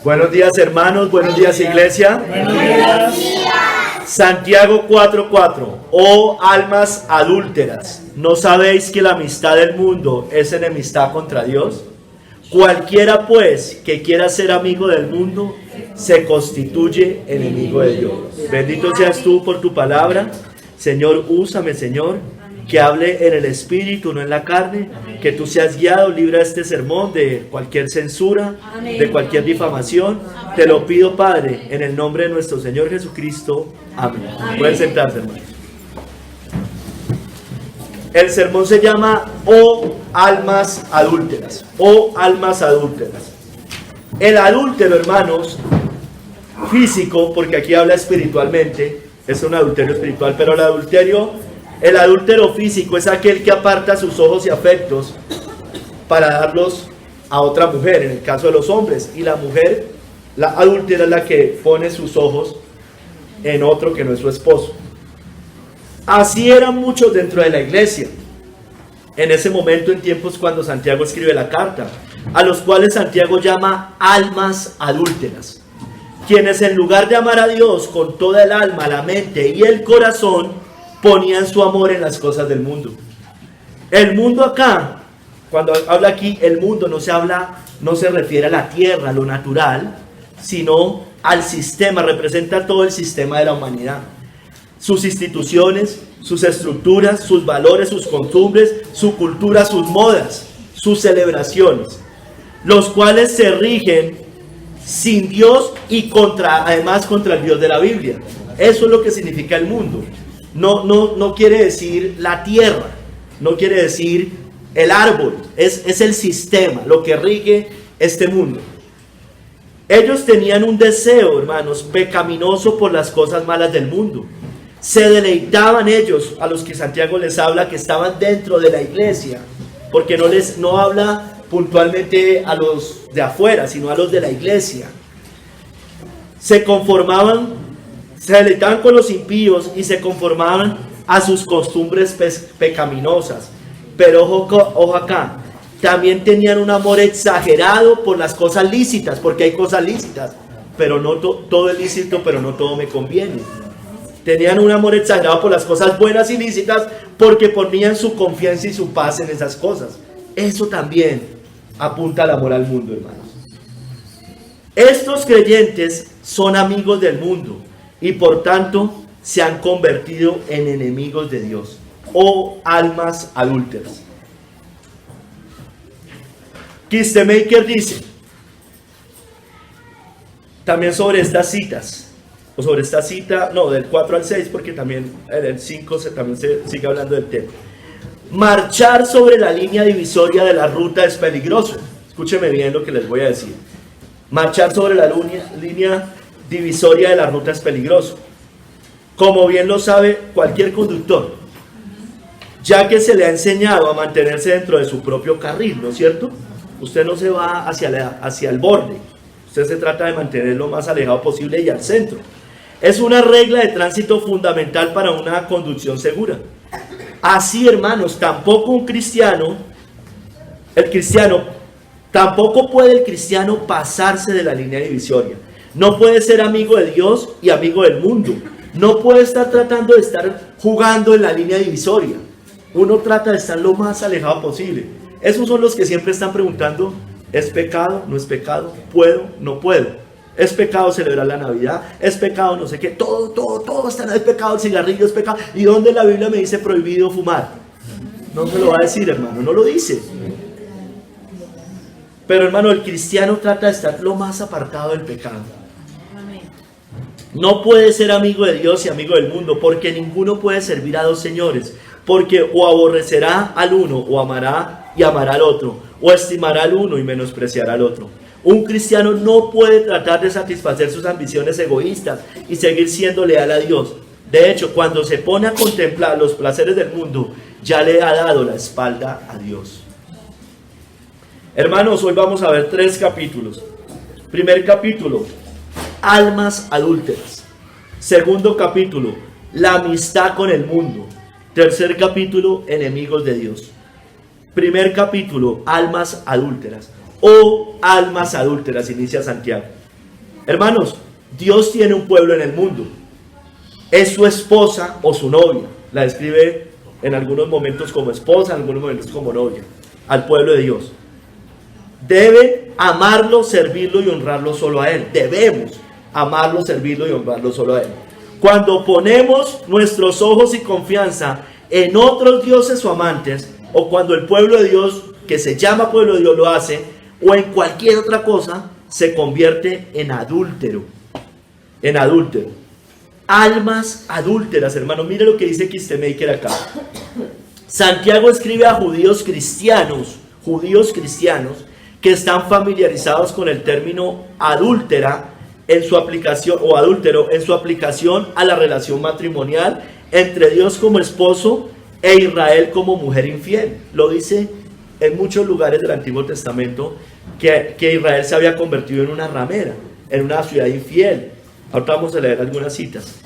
Buenos días, hermanos, buenos días, iglesia. Buenos días. Santiago 4:4. Oh almas adúlteras, ¿no sabéis que la amistad del mundo es enemistad contra Dios? Cualquiera pues que quiera ser amigo del mundo se constituye enemigo de Dios. Bendito seas tú por tu palabra. Señor, úsame, Señor, que hable en el Espíritu, no en la carne, que tú seas guiado, libra este sermón de cualquier censura, de cualquier difamación. Te lo pido, Padre, en el nombre de nuestro Señor Jesucristo. Amén. Pueden sentarse, hermanos. El sermón se llama Oh almas adúlteras. Oh almas adúlteras. El adúltero, hermanos, físico, porque aquí habla espiritualmente, es un adulterio espiritual, pero el adúltero físico es aquel que aparta sus ojos y afectos para darlos a otra mujer, en el caso de los hombres, y la mujer, la adúltera, es la que pone sus ojos en otro que no es su esposo. Así eran muchos dentro de la iglesia, en ese momento, en tiempos cuando Santiago escribe la carta, a los cuales Santiago llama almas adúlteras, quienes en lugar de amar a Dios con toda el alma, la mente y el corazón, ponían su amor en las cosas del mundo. El mundo acá, cuando habla aquí, el mundo no se refiere a la tierra, a lo natural, sino al sistema, representa todo el sistema de la humanidad. Sus instituciones, sus estructuras, sus valores, sus costumbres, su cultura, sus modas, sus celebraciones, los cuales se rigen sin Dios y además contra el Dios de la Biblia. Eso es lo que significa el mundo. No quiere decir la tierra, no quiere decir el árbol, es el sistema, lo que rige este mundo. Ellos tenían un deseo, hermanos, pecaminoso por las cosas malas del mundo. Se deleitaban ellos, a los que Santiago les habla, que estaban dentro de la iglesia, porque no habla puntualmente a los de afuera, sino a los de la iglesia. Se deleitaban con los impíos y se conformaban a sus costumbres pecaminosas. Pero ojo acá, también tenían un amor exagerado por las cosas lícitas, porque hay cosas lícitas, pero no todo es lícito, pero no todo me conviene. Tenían un amor exagerado por las cosas buenas y lícitas, porque ponían su confianza y su paz en esas cosas. Eso también apunta al amor al mundo, hermanos. Estos creyentes son amigos del mundo y por tanto se han convertido en enemigos de Dios. Oh almas adúlteras. Kistemaker dice también sobre estas citas, o sobre esta cita, no, del 4 al 6, porque también en el 5 también se sigue hablando del tema. Marchar sobre la línea divisoria de la ruta es peligroso. Escúcheme bien lo que les voy a decir. Marchar sobre la línea divisoria de la ruta es peligroso, como bien lo sabe cualquier conductor, ya que se le ha enseñado a mantenerse dentro de su propio carril, ¿no es cierto? Usted no se va hacia el borde, usted se trata de mantener lo más alejado posible y al centro. Es una regla de tránsito fundamental para una conducción segura. Así, hermanos, tampoco puede el cristiano pasarse de la línea divisoria. No puede ser amigo de Dios y amigo del mundo. No puede estar tratando de estar jugando en la línea divisoria. Uno trata de estar lo más alejado posible. Esos son los que siempre están preguntando, ¿es pecado? ¿No es pecado? ¿Puedo? ¿No puedo? ¿Es pecado celebrar la Navidad? ¿Es pecado no sé qué? Todo está en el pecado, el cigarrillo es pecado. ¿Y dónde la Biblia me dice prohibido fumar? No me lo va a decir, hermano, no lo dice. Pero, hermano, el cristiano trata de estar lo más apartado del pecado. No puede ser amigo de Dios y amigo del mundo, porque ninguno puede servir a dos señores, porque o aborrecerá al uno, o amará y amará al otro, o estimará al uno y menospreciará al otro. Un cristiano no puede tratar de satisfacer sus ambiciones egoístas y seguir siendo leal a Dios. De hecho, cuando se pone a contemplar los placeres del mundo, ya le ha dado la espalda a Dios. Hermanos, hoy vamos a ver 3 capítulos. Primer capítulo, almas adúlteras. Segundo capítulo, la amistad con el mundo. Tercer capítulo, enemigos de Dios. Primer capítulo, almas adúlteras. Oh almas adúlteras, inicia Santiago. Hermanos, Dios tiene un pueblo en el mundo. Es su esposa o su novia. La describe en algunos momentos como esposa, en algunos momentos como novia, al pueblo de Dios. Debe amarlo, servirlo y honrarlo solo a Él. Debemos amarlo, servirlo y honrarlo solo a Él. Cuando ponemos nuestros ojos y confianza en otros dioses o amantes, o cuando el pueblo de Dios, que se llama pueblo de Dios, lo hace, o en cualquier otra cosa, se convierte en adúltero. En adúltero. Almas adúlteras, hermano. Mire lo que dice Kistemaker acá. Santiago escribe a judíos cristianos que están familiarizados con el término adúltera en su aplicación, o adúltero en su aplicación a la relación matrimonial entre Dios como esposo e Israel como mujer infiel. Lo dice en muchos lugares del Antiguo Testamento que Israel se había convertido en una ramera, en una ciudad infiel. Ahora vamos a leer algunas citas.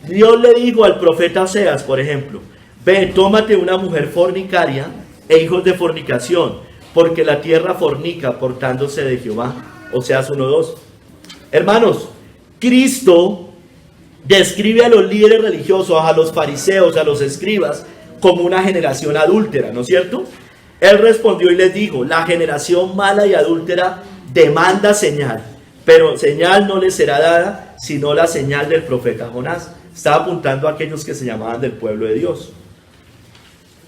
Dios le dijo al profeta Oseas, por ejemplo: ve, tómate una mujer fornicaria e hijos de fornicación, porque la tierra fornica portándose de Jehová. Oseas 1:2. Hermanos, Cristo describe a los líderes religiosos, a los fariseos, a los escribas, como una generación adúltera, ¿no es cierto? Él respondió y les dijo: la generación mala y adúltera demanda señal, pero señal no les será dada, sino la señal del profeta Jonás. Estaba apuntando a aquellos que se llamaban del pueblo de Dios.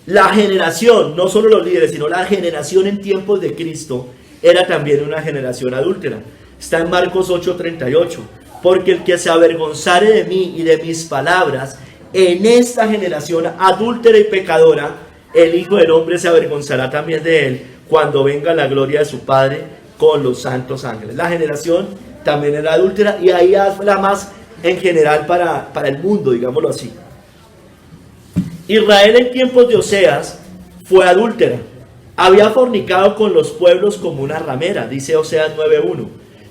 La generación, no solo los líderes, sino la generación en tiempos de Cristo, era también una generación adúltera. Está en Marcos 8:38. Porque el que se avergonzare de mí y de mis palabras en esta generación adúltera y pecadora, el Hijo del Hombre se avergonzará también de él cuando venga la gloria de su Padre con los santos ángeles. La generación también era adúltera, y ahí habla más en general para el mundo, digámoslo así. Israel en tiempos de Oseas fue adúltera. Había fornicado con los pueblos como una ramera, dice Oseas 9:1.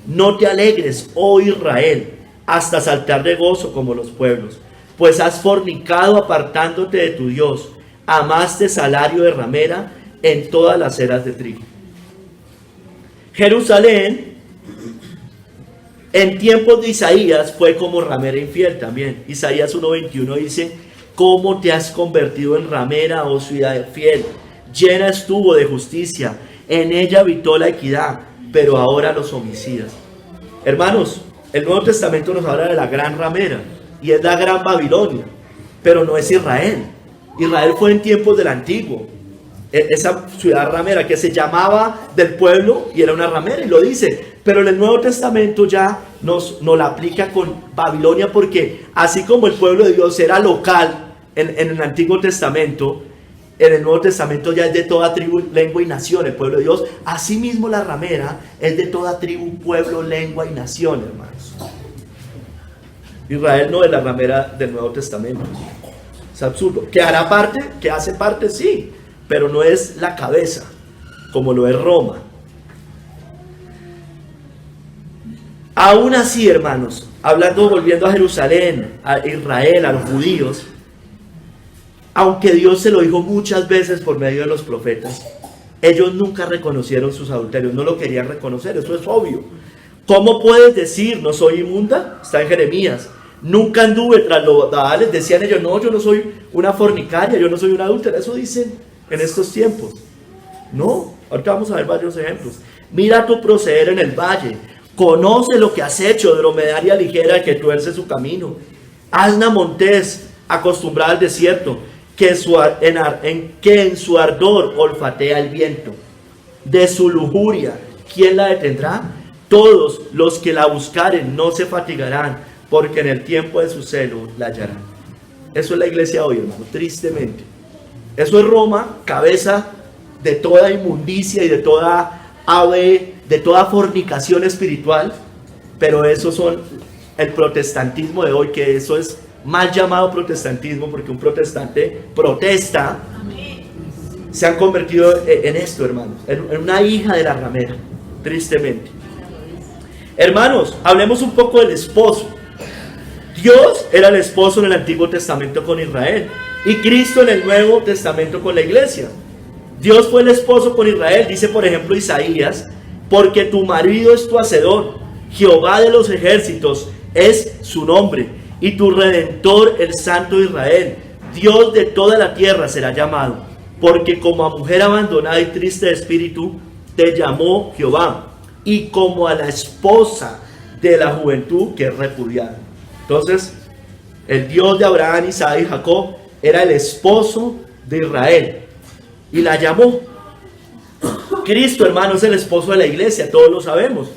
No te alegres, oh Israel, hasta saltar de gozo como los pueblos, pues has fornicado apartándote de tu Dios, amaste salario de ramera en todas las eras de trigo. Jerusalén, en tiempos de Isaías, fue como ramera infiel también. Isaías 1:21 dice: ¿cómo te has convertido en ramera, oh ciudad fiel? Llena estuvo de justicia, en ella habitó la equidad, pero ahora los homicidas. Hermanos, el Nuevo Testamento nos habla de la gran ramera, y es la gran Babilonia, pero no es Israel. Israel fue en tiempos del Antiguo, esa ciudad ramera que se llamaba del pueblo y era una ramera, y lo dice. Pero en el Nuevo Testamento ya nos la aplica con Babilonia, porque así como el pueblo de Dios era local en el Antiguo Testamento, en el Nuevo Testamento ya es de toda tribu, lengua y nación el pueblo de Dios. Asimismo la ramera es de toda tribu, pueblo, lengua y nación, hermanos. Israel no es la ramera del Nuevo Testamento. Es absurdo. ¿Que hará parte? ¿Que hace parte? Sí, pero no es la cabeza, como lo es Roma. Aún así, hermanos, volviendo a Jerusalén, a Israel, a los judíos, aunque Dios se lo dijo muchas veces por medio de los profetas, ellos nunca reconocieron sus adulterios, no lo querían reconocer, eso es obvio. ¿Cómo puedes decir, no soy inmunda? Está en Jeremías. Nunca anduve tras los Baales, decían ellos: no, yo no soy una fornicaria, yo no soy una adúltera. Eso dicen en estos tiempos. No, ahorita vamos a ver varios ejemplos. Mira tu proceder en el valle, conoce lo que has hecho, dromedaria ligera que tuerce su camino, asna montés acostumbrada al desierto, que en su ardor olfatea el viento. De su lujuria, ¿quién la detendrá? Todos los que la buscaren no se fatigarán, porque en el tiempo de su celo la hallarán. Eso es la iglesia hoy, hermano, tristemente. Eso es Roma, cabeza de toda inmundicia y de toda fornicación espiritual. Pero esos son el protestantismo de hoy, que eso es mal llamado protestantismo, porque un protestante protesta. Se han convertido en esto, hermanos, en una hija de la ramera, tristemente. Hermanos, hablemos un poco del esposo. Dios era el esposo en el Antiguo Testamento con Israel, y Cristo en el Nuevo Testamento con la iglesia. Dios fue el esposo con Israel, dice por ejemplo Isaías: porque tu marido es tu hacedor, Jehová de los ejércitos es su nombre, y tu Redentor, el Santo de Israel. Dios de toda la tierra será llamado, porque como a mujer abandonada y triste de espíritu, te llamó Jehová, y como a la esposa de la juventud que es repudiada. Entonces, el Dios de Abraham, Isaac y Jacob era el esposo de Israel, y la llamó. Cristo, hermano, es el esposo de la iglesia, todos lo sabemos.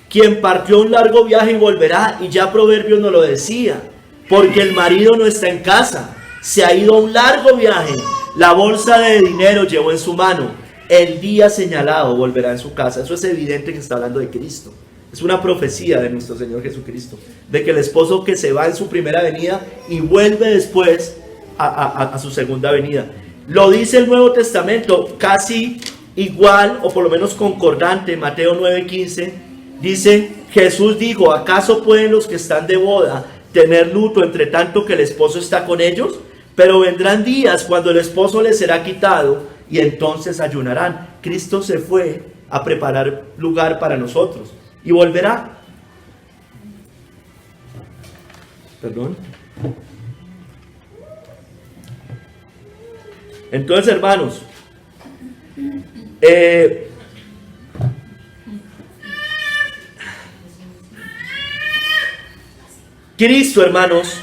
Quien partió un largo viaje y volverá, y ya Proverbios nos lo decía, porque el marido no está en casa, se ha ido a un largo viaje, la bolsa de dinero llevó en su mano, el día señalado volverá en su casa. Eso es evidente que está hablando de Cristo. Es una profecía de nuestro Señor Jesucristo, de que el esposo que se va en su primera venida y vuelve después a su segunda venida. Lo dice el Nuevo Testamento casi igual, o por lo menos concordante. Mateo 9:15 dice: Jesús dijo, ¿acaso pueden los que están de boda tener luto entre tanto que el esposo está con ellos? Pero vendrán días cuando el esposo les será quitado, y entonces ayunarán. Cristo se fue a preparar lugar para nosotros y volverá. Perdón. Entonces, hermanos, Cristo, hermanos,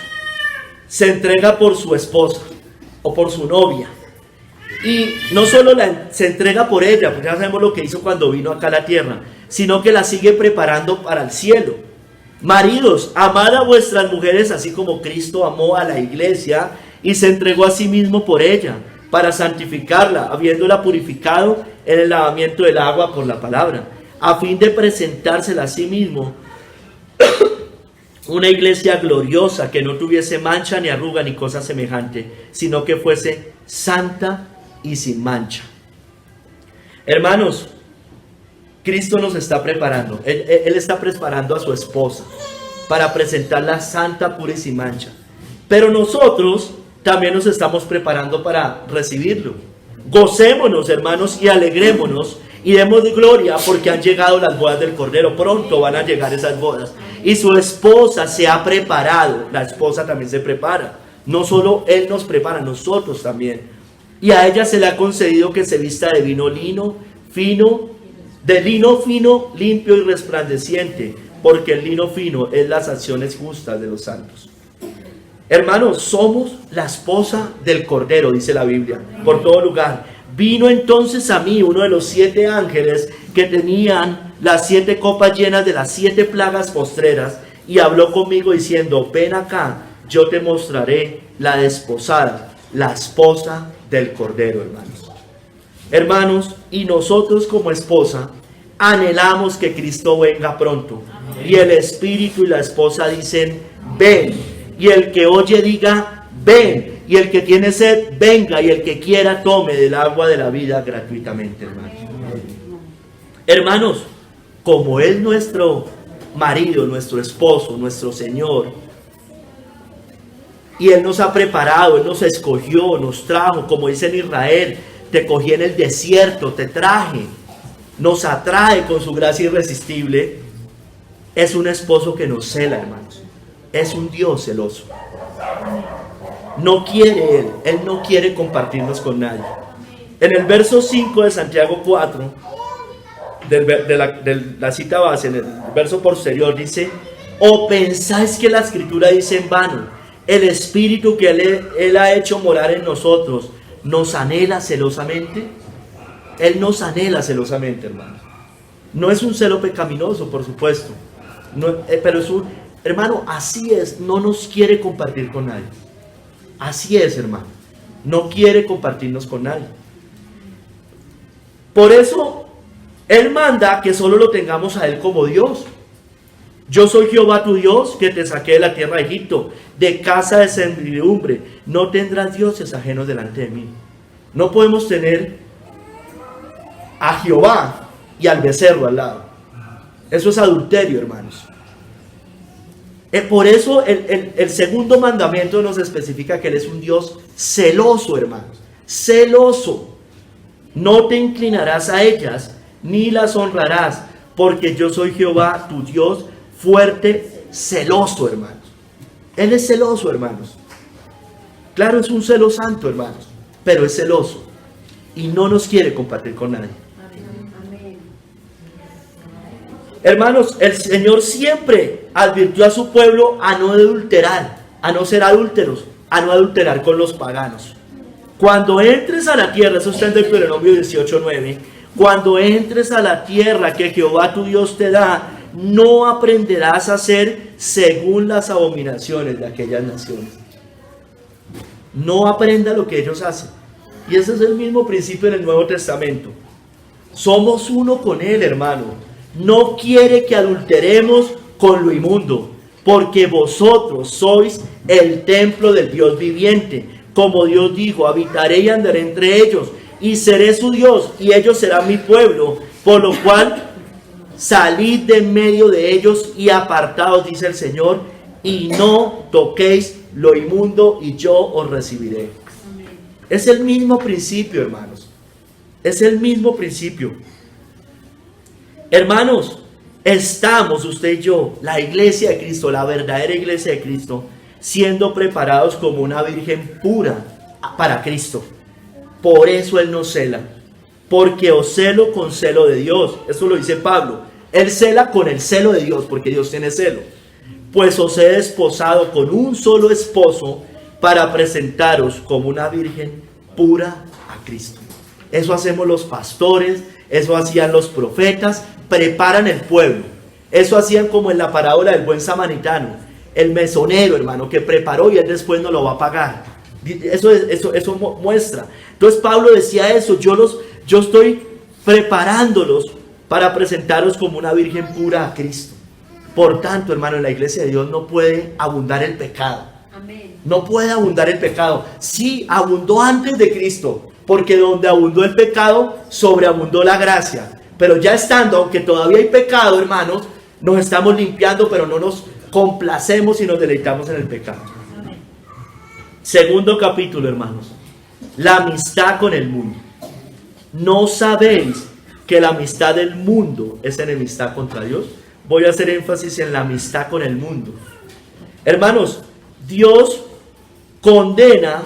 se entrega por su esposa o por su novia. Y no solo se entrega por ella, porque ya sabemos lo que hizo cuando vino acá a la tierra, sino que la sigue preparando para el cielo. Maridos, amad a vuestras mujeres así como Cristo amó a la iglesia y se entregó a sí mismo por ella, para santificarla, habiéndola purificado en el lavamiento del agua por la palabra, a fin de presentársela a sí mismo una iglesia gloriosa, que no tuviese mancha ni arruga ni cosa semejante, sino que fuese santa y sin mancha. Hermanos, Cristo nos está preparando. Él está preparando a su esposa para presentarla santa, pura y sin mancha. Pero nosotros también nos estamos preparando para recibirlo. Gocémonos, hermanos, y alegrémonos y demos gloria, porque han llegado las bodas del Cordero. Pronto van a llegar esas bodas. Y su esposa se ha preparado. La esposa también se prepara. No solo Él nos prepara, nosotros también. Y a ella se le ha concedido que se vista de lino fino, limpio y resplandeciente, porque el lino fino es las acciones justas de los santos. Hermanos, somos la esposa del Cordero, dice la Biblia, por todo lugar. Vino entonces a mí uno de los 7 ángeles que tenían las 7 copas llenas de las 7 plagas postreras, y habló conmigo diciendo: ven acá, yo te mostraré la desposada, la esposa del Cordero, hermanos. Hermanos, y nosotros como esposa anhelamos que Cristo venga pronto. Y el Espíritu y la esposa dicen: ven. Y el que oye diga: ven. Y el que tiene sed, venga. Y el que quiera, tome del agua de la vida gratuitamente, hermanos. Hermanos, como es nuestro marido, nuestro esposo, nuestro Señor, y Él nos ha preparado, Él nos escogió, nos trajo, como dice en Israel: te cogí en el desierto, te traje, nos atrae con su gracia irresistible. Es un esposo que nos cela, hermanos. Es un Dios celoso. No quiere Él no quiere compartirnos con nadie. En el verso 5 de Santiago 4, de la cita base, en el verso posterior, dice: ¿o pensáis que la Escritura dice en vano? El Espíritu que Él ha hecho morar en nosotros nos anhela celosamente. Él nos anhela celosamente, hermano. No es un celo pecaminoso, por supuesto, pero es un, hermano, así es. No nos quiere compartir con nadie. Así es, hermano. No quiere compartirnos con nadie. Por eso Él manda que solo lo tengamos a Él como Dios. Yo soy Jehová tu Dios, que te saqué de la tierra de Egipto, de casa de servidumbre. No tendrás dioses ajenos delante de mí. No podemos tener a Jehová y al becerro al lado. Eso es adulterio, hermanos. Por eso el segundo mandamiento nos especifica que Él es un Dios celoso, hermanos. Celoso. No te inclinarás a ellas, ni las honrarás, porque yo soy Jehová, tu Dios, fuerte, celoso, hermanos. Él es celoso, hermanos. Claro, es un celo santo, hermanos, pero es celoso y no nos quiere compartir con nadie. Hermanos, el Señor siempre advirtió a su pueblo a no adulterar, a no ser adúlteros, a no adulterar con los paganos. Cuando entres a la tierra, eso está en Deuteronomio 18:9, cuando entres a la tierra que Jehová tu Dios te da, no aprenderás a hacer según las abominaciones de aquellas naciones. No aprenda lo que ellos hacen. Y ese es el mismo principio en el Nuevo Testamento. Somos uno con Él, hermano. No quiere que adulteremos con lo inmundo, porque vosotros sois el templo del Dios viviente. Como Dios dijo, habitaré y andaré entre ellos, y seré su Dios, y ellos serán mi pueblo. Por lo cual, salid de en medio de ellos y apartaos, dice el Señor, y no toquéis lo inmundo, y yo os recibiré. Es el mismo principio, hermanos. Es el mismo principio. Hermanos, estamos usted y yo, la iglesia de Cristo, la verdadera iglesia de Cristo, siendo preparados como una virgen pura para Cristo. Por eso Él nos cela, porque os celo con celo de Dios. Eso lo dice Pablo. Él cela con el celo de Dios, porque Dios tiene celo. Pues os he desposado con un solo esposo para presentaros como una virgen pura a Cristo. Eso hacemos los pastores, eso hacían los profetas, preparan el pueblo. Eso hacían como en la parábola del buen samaritano, el mesonero, hermano, que preparó y él después no lo va a pagar. Eso muestra. Entonces Pablo decía eso, yo estoy preparándolos para presentaros como una virgen pura a Cristo. Por tanto, hermano, en la iglesia de Dios no puede abundar el pecado. Amén. No puede abundar el pecado. Sí, abundó antes de Cristo, porque donde abundó el pecado, sobreabundó la gracia. Pero ya estando, aunque todavía hay pecado, hermanos, nos estamos limpiando, pero no nos complacemos y nos deleitamos en el pecado. Amén. Segundo capítulo, hermanos. La amistad con el mundo. ¿No sabéis que la amistad del mundo es enemistad contra Dios? Voy a hacer énfasis en la amistad con el mundo. Hermanos, Dios condena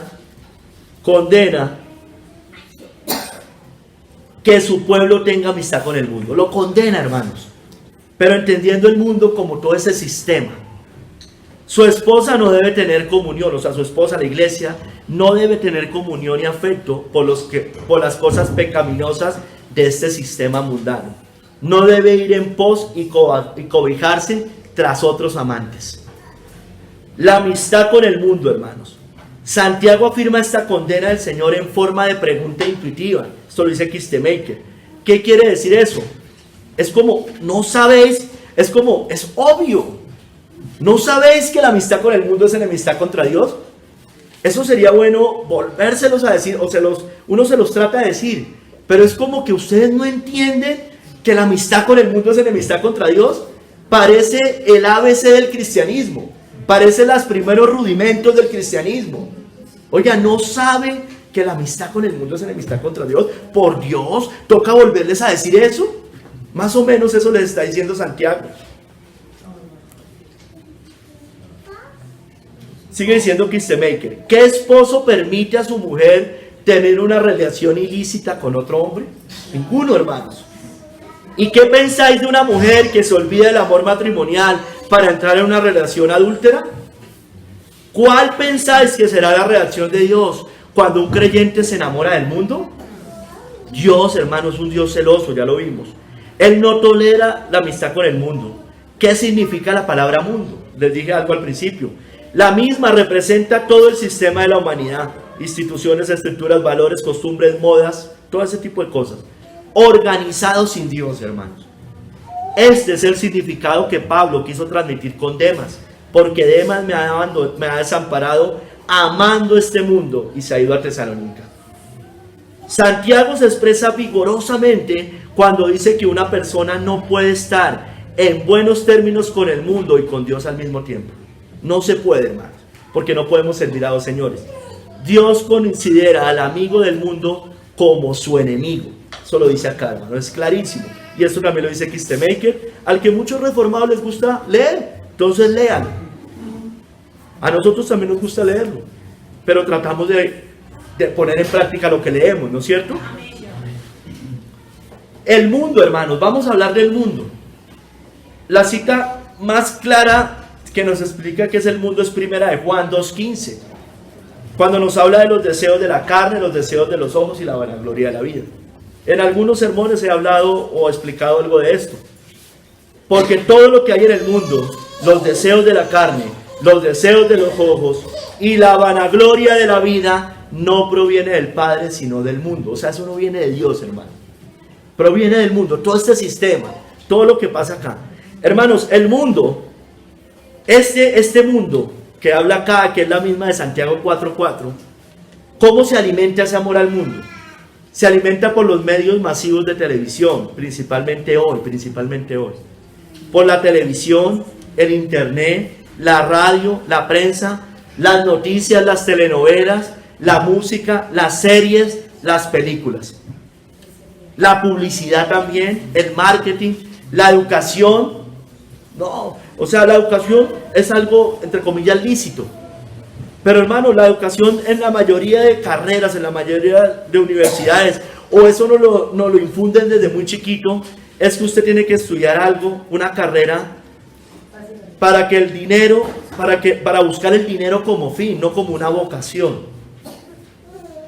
que su pueblo tenga amistad con el mundo. Lo condena, hermanos. Pero entendiendo el mundo como todo ese sistema. Su esposa no debe tener comunión, o sea, su esposa, la iglesia, no debe tener comunión y afecto por las cosas pecaminosas de este sistema mundano. No debe ir en pos y cobijarse tras otros amantes. La amistad con el mundo, hermanos. Santiago afirma esta condena del Señor en forma de pregunta intuitiva. Esto lo dice Kistemaker. ¿Qué quiere decir eso? Es como, no sabéis, es obvio. ¿No sabéis que la amistad con el mundo es enemistad contra Dios? Eso sería bueno volvérselos a decir, uno se los trata de decir, pero es como que ustedes no entienden que la amistad con el mundo es enemistad contra Dios. Parece el ABC del cristianismo, parece los primeros rudimentos del cristianismo. Oiga, ¿no saben que la amistad con el mundo es enemistad contra Dios? Por Dios, toca volverles a decir eso. Más o menos eso les está diciendo Santiago. Sigue diciendo Kistemaker. ¿Qué esposo permite a su mujer tener una relación ilícita con otro hombre? Ninguno, hermanos. ¿Y qué pensáis de una mujer que se olvida del amor matrimonial para entrar en una relación adúltera? ¿Cuál pensáis que será la reacción de Dios cuando un creyente se enamora del mundo? Dios, hermanos, es un Dios celoso, ya lo vimos. Él no tolera la amistad con el mundo. ¿Qué significa la palabra mundo? Les dije algo al principio. La misma representa todo el sistema de la humanidad. Instituciones, estructuras, valores, costumbres, modas, todo ese tipo de cosas. Organizados sin Dios, hermanos. Este es el significado que Pablo quiso transmitir con Demas. Porque Demas me ha desamparado amando este mundo y se ha ido a Tesalónica. Santiago se expresa vigorosamente cuando dice que una persona no puede estar en buenos términos con el mundo y con Dios al mismo tiempo. No se puede, hermanos, porque no podemos servir a dos señores. Dios considera al amigo del mundo como su enemigo. Eso lo dice acá, hermano, es clarísimo. y esto también lo dice Kistemaker, al que muchos reformados les gusta leer, entonces lean. A nosotros también nos gusta leerlo, pero tratamos de poner en práctica lo que leemos, ¿no es cierto? El mundo, hermanos, vamos a hablar del mundo. La cita más clara que nos explica qué es el mundo es primera de Juan 2:15, cuando nos habla de los deseos de la carne, los deseos de los ojos y la vanagloria de la vida. En algunos sermones he hablado o explicado algo de esto, porque todo lo que hay en el mundo, los deseos de la carne, los deseos de los ojos y la vanagloria de la vida, no proviene del Padre sino del mundo. O sea, eso no viene de Dios, hermano, proviene del mundo. Todo este sistema, todo lo que pasa acá, hermanos, el mundo, este mundo que habla acá, que es la misma de Santiago 4:4, ¿cómo se alimenta ese amor al mundo? Se alimenta por los medios masivos de televisión, principalmente hoy, por la televisión, el internet, la radio, la prensa, las noticias, las telenovelas, la música, las series, las películas, la publicidad también, el marketing, la educación. No, o sea, la educación es algo, entre comillas, lícito. Pero hermano, la educación en la mayoría de carreras, en la mayoría de universidades, o eso nos lo infunden desde muy chiquito, es que usted tiene que estudiar algo, una carrera, para que el dinero, para buscar el dinero como fin, no como una vocación.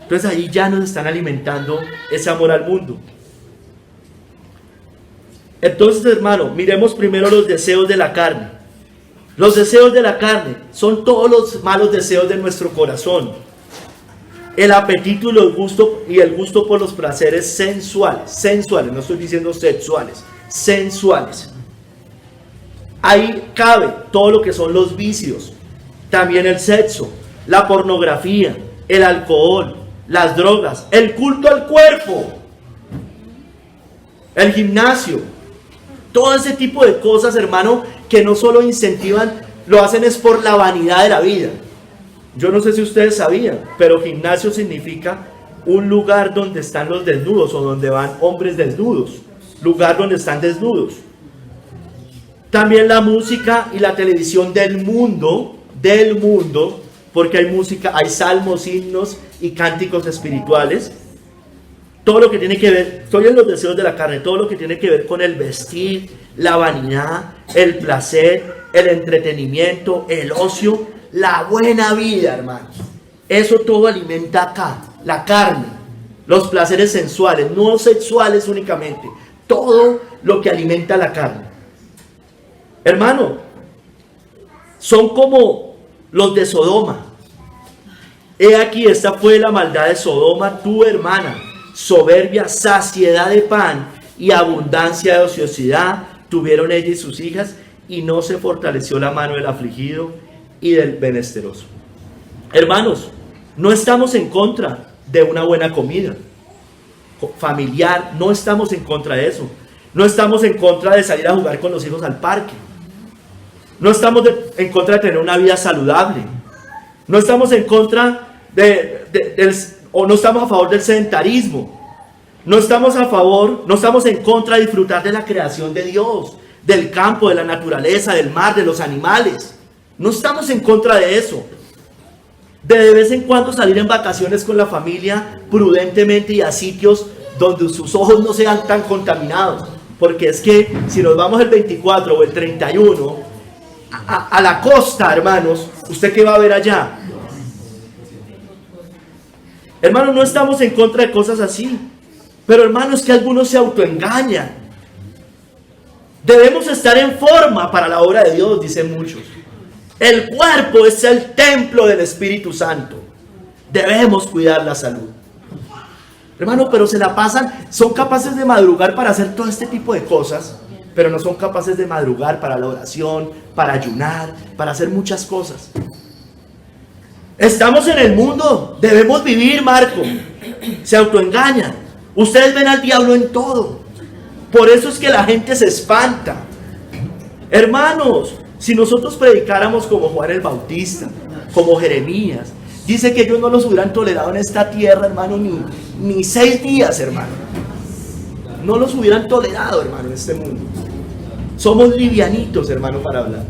Entonces ahí ya nos están alimentando ese amor al mundo. Entonces, hermano, miremos primero los deseos de la carne. Los deseos de la carne son todos los malos deseos de nuestro corazón. El apetito y el gusto por los placeres sensuales, no estoy diciendo sexuales, sensuales. Ahí cabe todo lo que son los vicios, también el sexo, la pornografía, el alcohol, las drogas, el culto al cuerpo, el gimnasio, todo ese tipo de cosas, hermano, que no solo incentivan, lo hacen es por la vanidad de la vida. Yo no sé si ustedes sabían, pero gimnasio significa un lugar donde están los desnudos o donde van hombres desnudos, lugar donde están desnudos. También la música y la televisión del mundo, porque hay música, hay salmos, himnos y cánticos espirituales. Todo lo que tiene que ver, estoy en los deseos de la carne, todo lo que tiene que ver con el vestir, la vanidad, el placer, el entretenimiento, el ocio, la buena vida, hermanos. Eso todo alimenta acá, la carne, los placeres sensuales, no sexuales únicamente, todo lo que alimenta la carne. Hermano, son como los de Sodoma. He aquí, esta fue la maldad de Sodoma, tu hermana. Soberbia, saciedad de pan y abundancia de ociosidad tuvieron ella y sus hijas, y no se fortaleció la mano del afligido y del menesteroso. Hermanos, no estamos en contra de una buena comida familiar, no estamos en contra de eso. No estamos en contra de salir a jugar con los hijos al parque. No estamos en contra de tener una vida saludable. No estamos en contra no estamos a favor del sedentarismo. No estamos en contra de disfrutar de la creación de Dios, del campo, de la naturaleza, del mar, de los animales. No estamos en contra de eso. De vez en cuando salir en vacaciones con la familia prudentemente y a sitios donde sus ojos no sean tan contaminados. Porque es que si nos vamos el 24 o el 31 a la costa, hermanos, ¿usted qué va a ver allá? Hermanos, no estamos en contra de cosas así. Pero hermanos, que algunos se autoengañan. Debemos estar en forma para la obra de Dios, dicen muchos. El cuerpo es el templo del Espíritu Santo. Debemos cuidar la salud. Hermano, pero se la pasan, son capaces de madrugar para hacer todo este tipo de cosas, pero no son capaces de madrugar para la oración, para ayunar, para hacer muchas cosas. Estamos en el mundo, debemos vivir, Marco. Se autoengañan. Ustedes ven al diablo en todo. Por eso es que la gente se espanta. Hermanos, si nosotros predicáramos como Juan el Bautista, como Jeremías, dice que ellos no los hubieran tolerado en esta tierra, hermano, ni 6 días, hermano. no los hubieran tolerado, hermano, en este mundo. Somos livianitos, hermano, para hablar.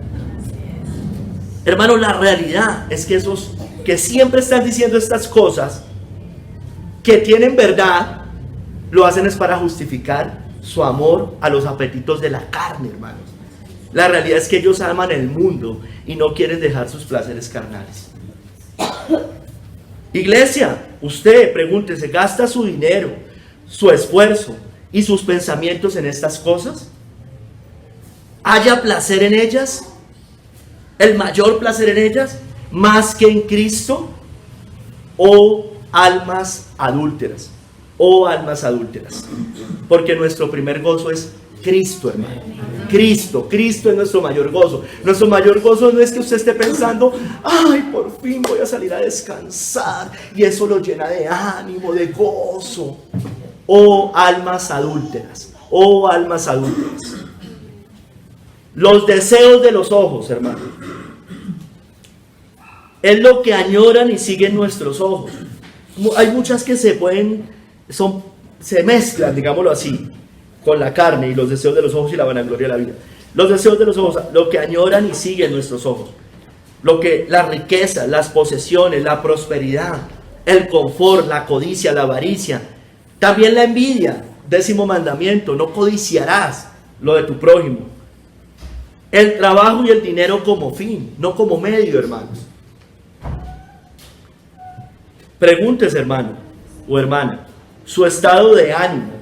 Hermano, la realidad es que esos que siempre están diciendo estas cosas, que tienen verdad, lo hacen es para justificar su amor a los apetitos de la carne, hermanos. La realidad es que ellos aman el mundo y no quieren dejar sus placeres carnales. Iglesia, usted pregúntese, ¿gasta su dinero, su esfuerzo y sus pensamientos en estas cosas? ¿Haya placer en ellas? ¿El mayor placer en ellas? ¿Más que en Cristo? ¿O almas adúlteras? ¿O almas adúlteras? Porque nuestro primer gozo es Cristo, hermano. Cristo es nuestro mayor gozo. Nuestro mayor gozo no es que usted esté pensando, ay, por fin voy a salir a descansar, y eso lo llena de ánimo, de gozo. Oh almas adúlteras, oh almas adúlteras. Los deseos de los ojos, hermano, es lo que añoran y siguen nuestros ojos. Hay muchas que se mezclan, digámoslo así, con la carne y los deseos de los ojos y la vanagloria de la vida. Los deseos de los ojos, lo que añoran y siguen nuestros ojos, la riqueza, las posesiones, la prosperidad, el confort, la codicia, la avaricia, también la envidia. 10º mandamiento, no codiciarás lo de tu prójimo. El trabajo y el dinero como fin, no como medio, hermanos. Pregúntese, hermano o hermana, su estado de ánimo,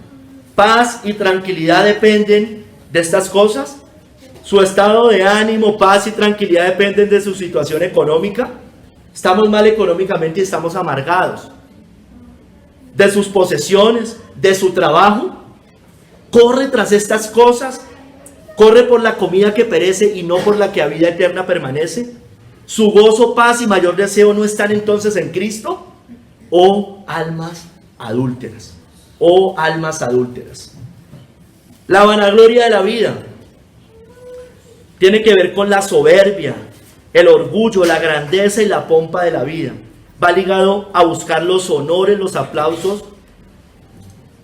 paz y tranquilidad dependen de estas cosas. Su estado de ánimo, paz y tranquilidad dependen de su situación económica. Estamos mal económicamente y estamos amargados. De sus posesiones, de su trabajo. Corre tras estas cosas. Corre por la comida que perece y no por la que a vida eterna permanece. Su gozo, paz y mayor deseo no están entonces en Cristo. Oh almas adúlteras. Oh almas adúlteras. La vanagloria de la vida tiene que ver con la soberbia, el orgullo, la grandeza y la pompa de la vida. Va ligado a buscar los honores, los aplausos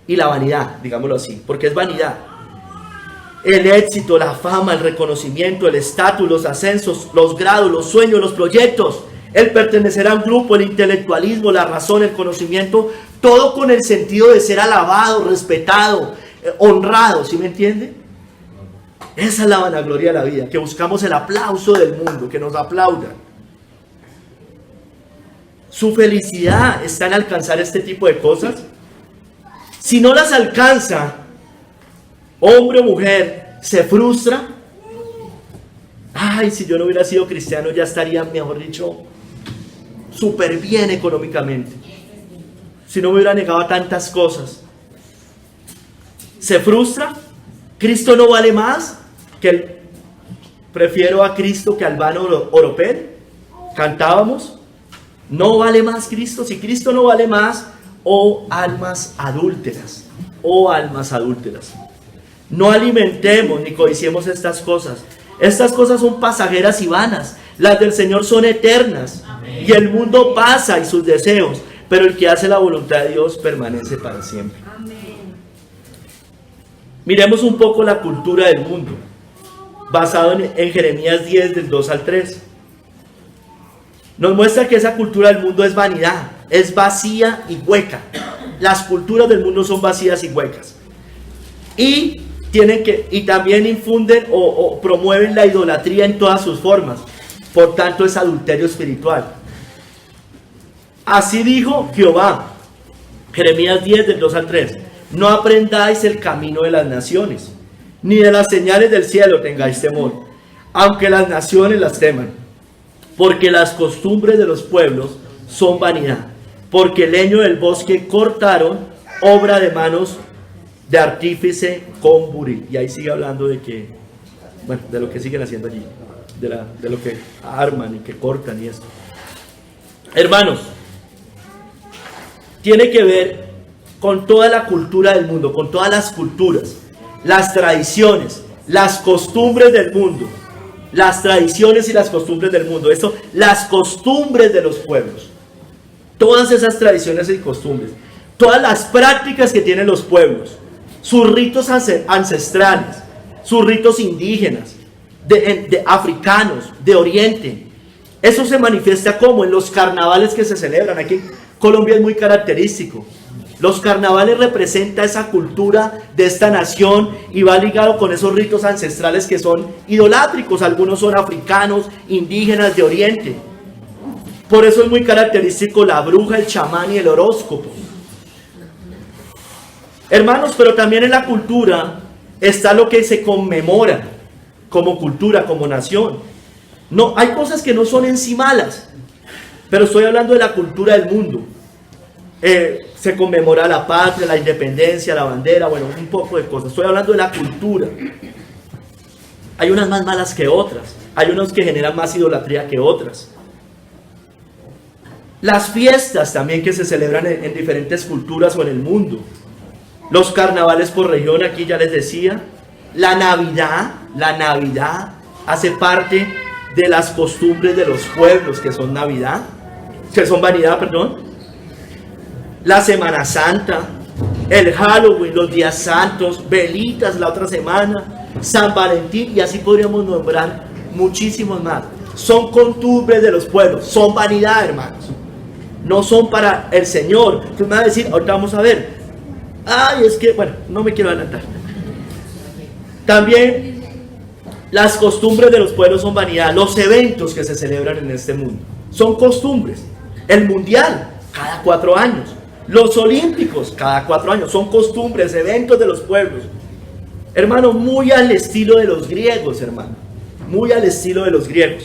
y la vanidad, digámoslo así, porque es vanidad. El éxito, la fama, el reconocimiento, el estatus, los ascensos, los grados, los sueños, los proyectos, el pertenecer a un grupo, el intelectualismo, la razón, el conocimiento, todo con el sentido de ser alabado, respetado, honrado, ¿sí me entiende? Esa es la vanagloria de la vida, que buscamos el aplauso del mundo, que nos aplaudan. Su felicidad está en alcanzar este tipo de cosas. Si no las alcanza, hombre o mujer, se frustra. Ay, si yo no hubiera sido cristiano ya estaría, mejor dicho, súper bien económicamente. Si no me hubiera negado a tantas cosas. Se frustra. Cristo no vale más que prefiero a Cristo que al vano oropel. Cantábamos. No vale más Cristo. Si Cristo no vale más, oh almas adúlteras. Oh almas adúlteras. No alimentemos ni codiciemos estas cosas. Estas cosas son pasajeras y vanas. Las del Señor son eternas. Amén. Y el mundo pasa y sus deseos, pero el que hace la voluntad de Dios permanece para siempre. Amén. Miremos un poco la cultura del mundo, basado en Jeremías 10, del 2 al 3. Nos muestra que esa cultura del mundo es vanidad, es vacía y hueca. Las culturas del mundo son vacías y huecas. Y también infunden o promueven la idolatría en todas sus formas. Por tanto, es adulterio espiritual. Así dijo Jehová, Jeremías 10, del 2 al 3. No aprendáis el camino de las naciones, ni de las señales del cielo tengáis temor, aunque las naciones las teman. Porque las costumbres de los pueblos son vanidad. Porque el leño del bosque cortaron, obra de manos de artífice con buril. Y ahí sigue hablando de lo que siguen haciendo allí, de lo que arman y que cortan y esto. Hermanos, tiene que ver con toda la cultura del mundo, con todas las culturas, las tradiciones, las costumbres del mundo, las tradiciones y las costumbres del mundo. Esto, las costumbres de los pueblos, todas esas tradiciones y costumbres, todas las prácticas que tienen los pueblos. sus ritos ancestrales, sus ritos indígenas, de africanos, de Oriente. Eso se manifiesta como en los carnavales que se celebran. Aquí en Colombia es muy característico. Los carnavales representan esa cultura de esta nación y va ligado con esos ritos ancestrales que son idolátricos. Algunos son africanos, indígenas, de Oriente. Por eso es muy característico la bruja, el chamán y el horóscopo. Hermanos, pero también en la cultura está lo que se conmemora como cultura, como nación. No, hay cosas que no son en sí malas, pero estoy hablando de la cultura del mundo. Se conmemora la patria, la independencia, la bandera, bueno, un poco de cosas. Estoy hablando de la cultura. Hay unas más malas que otras. Hay unos que generan más idolatría que otras. Las fiestas también que se celebran en diferentes culturas o en el mundo. Los carnavales por región, aquí ya les decía. La Navidad hace parte de las costumbres de los pueblos que son vanidad, perdón. La Semana Santa, el Halloween, los días santos, velitas la otra semana, San Valentín, y así podríamos nombrar muchísimos más. Son costumbres de los pueblos, son vanidad, hermanos. No son para el Señor. Usted me va a decir, ahorita vamos a ver. Ay, es que, bueno, no me quiero adelantar. También las costumbres de los pueblos son vanidad. Los eventos que se celebran en este mundo son costumbres. El mundial, cada 4 años. Los olímpicos, cada 4 años. Son costumbres, eventos de los pueblos. Hermano, muy al estilo de los griegos, hermano. Muy al estilo de los griegos.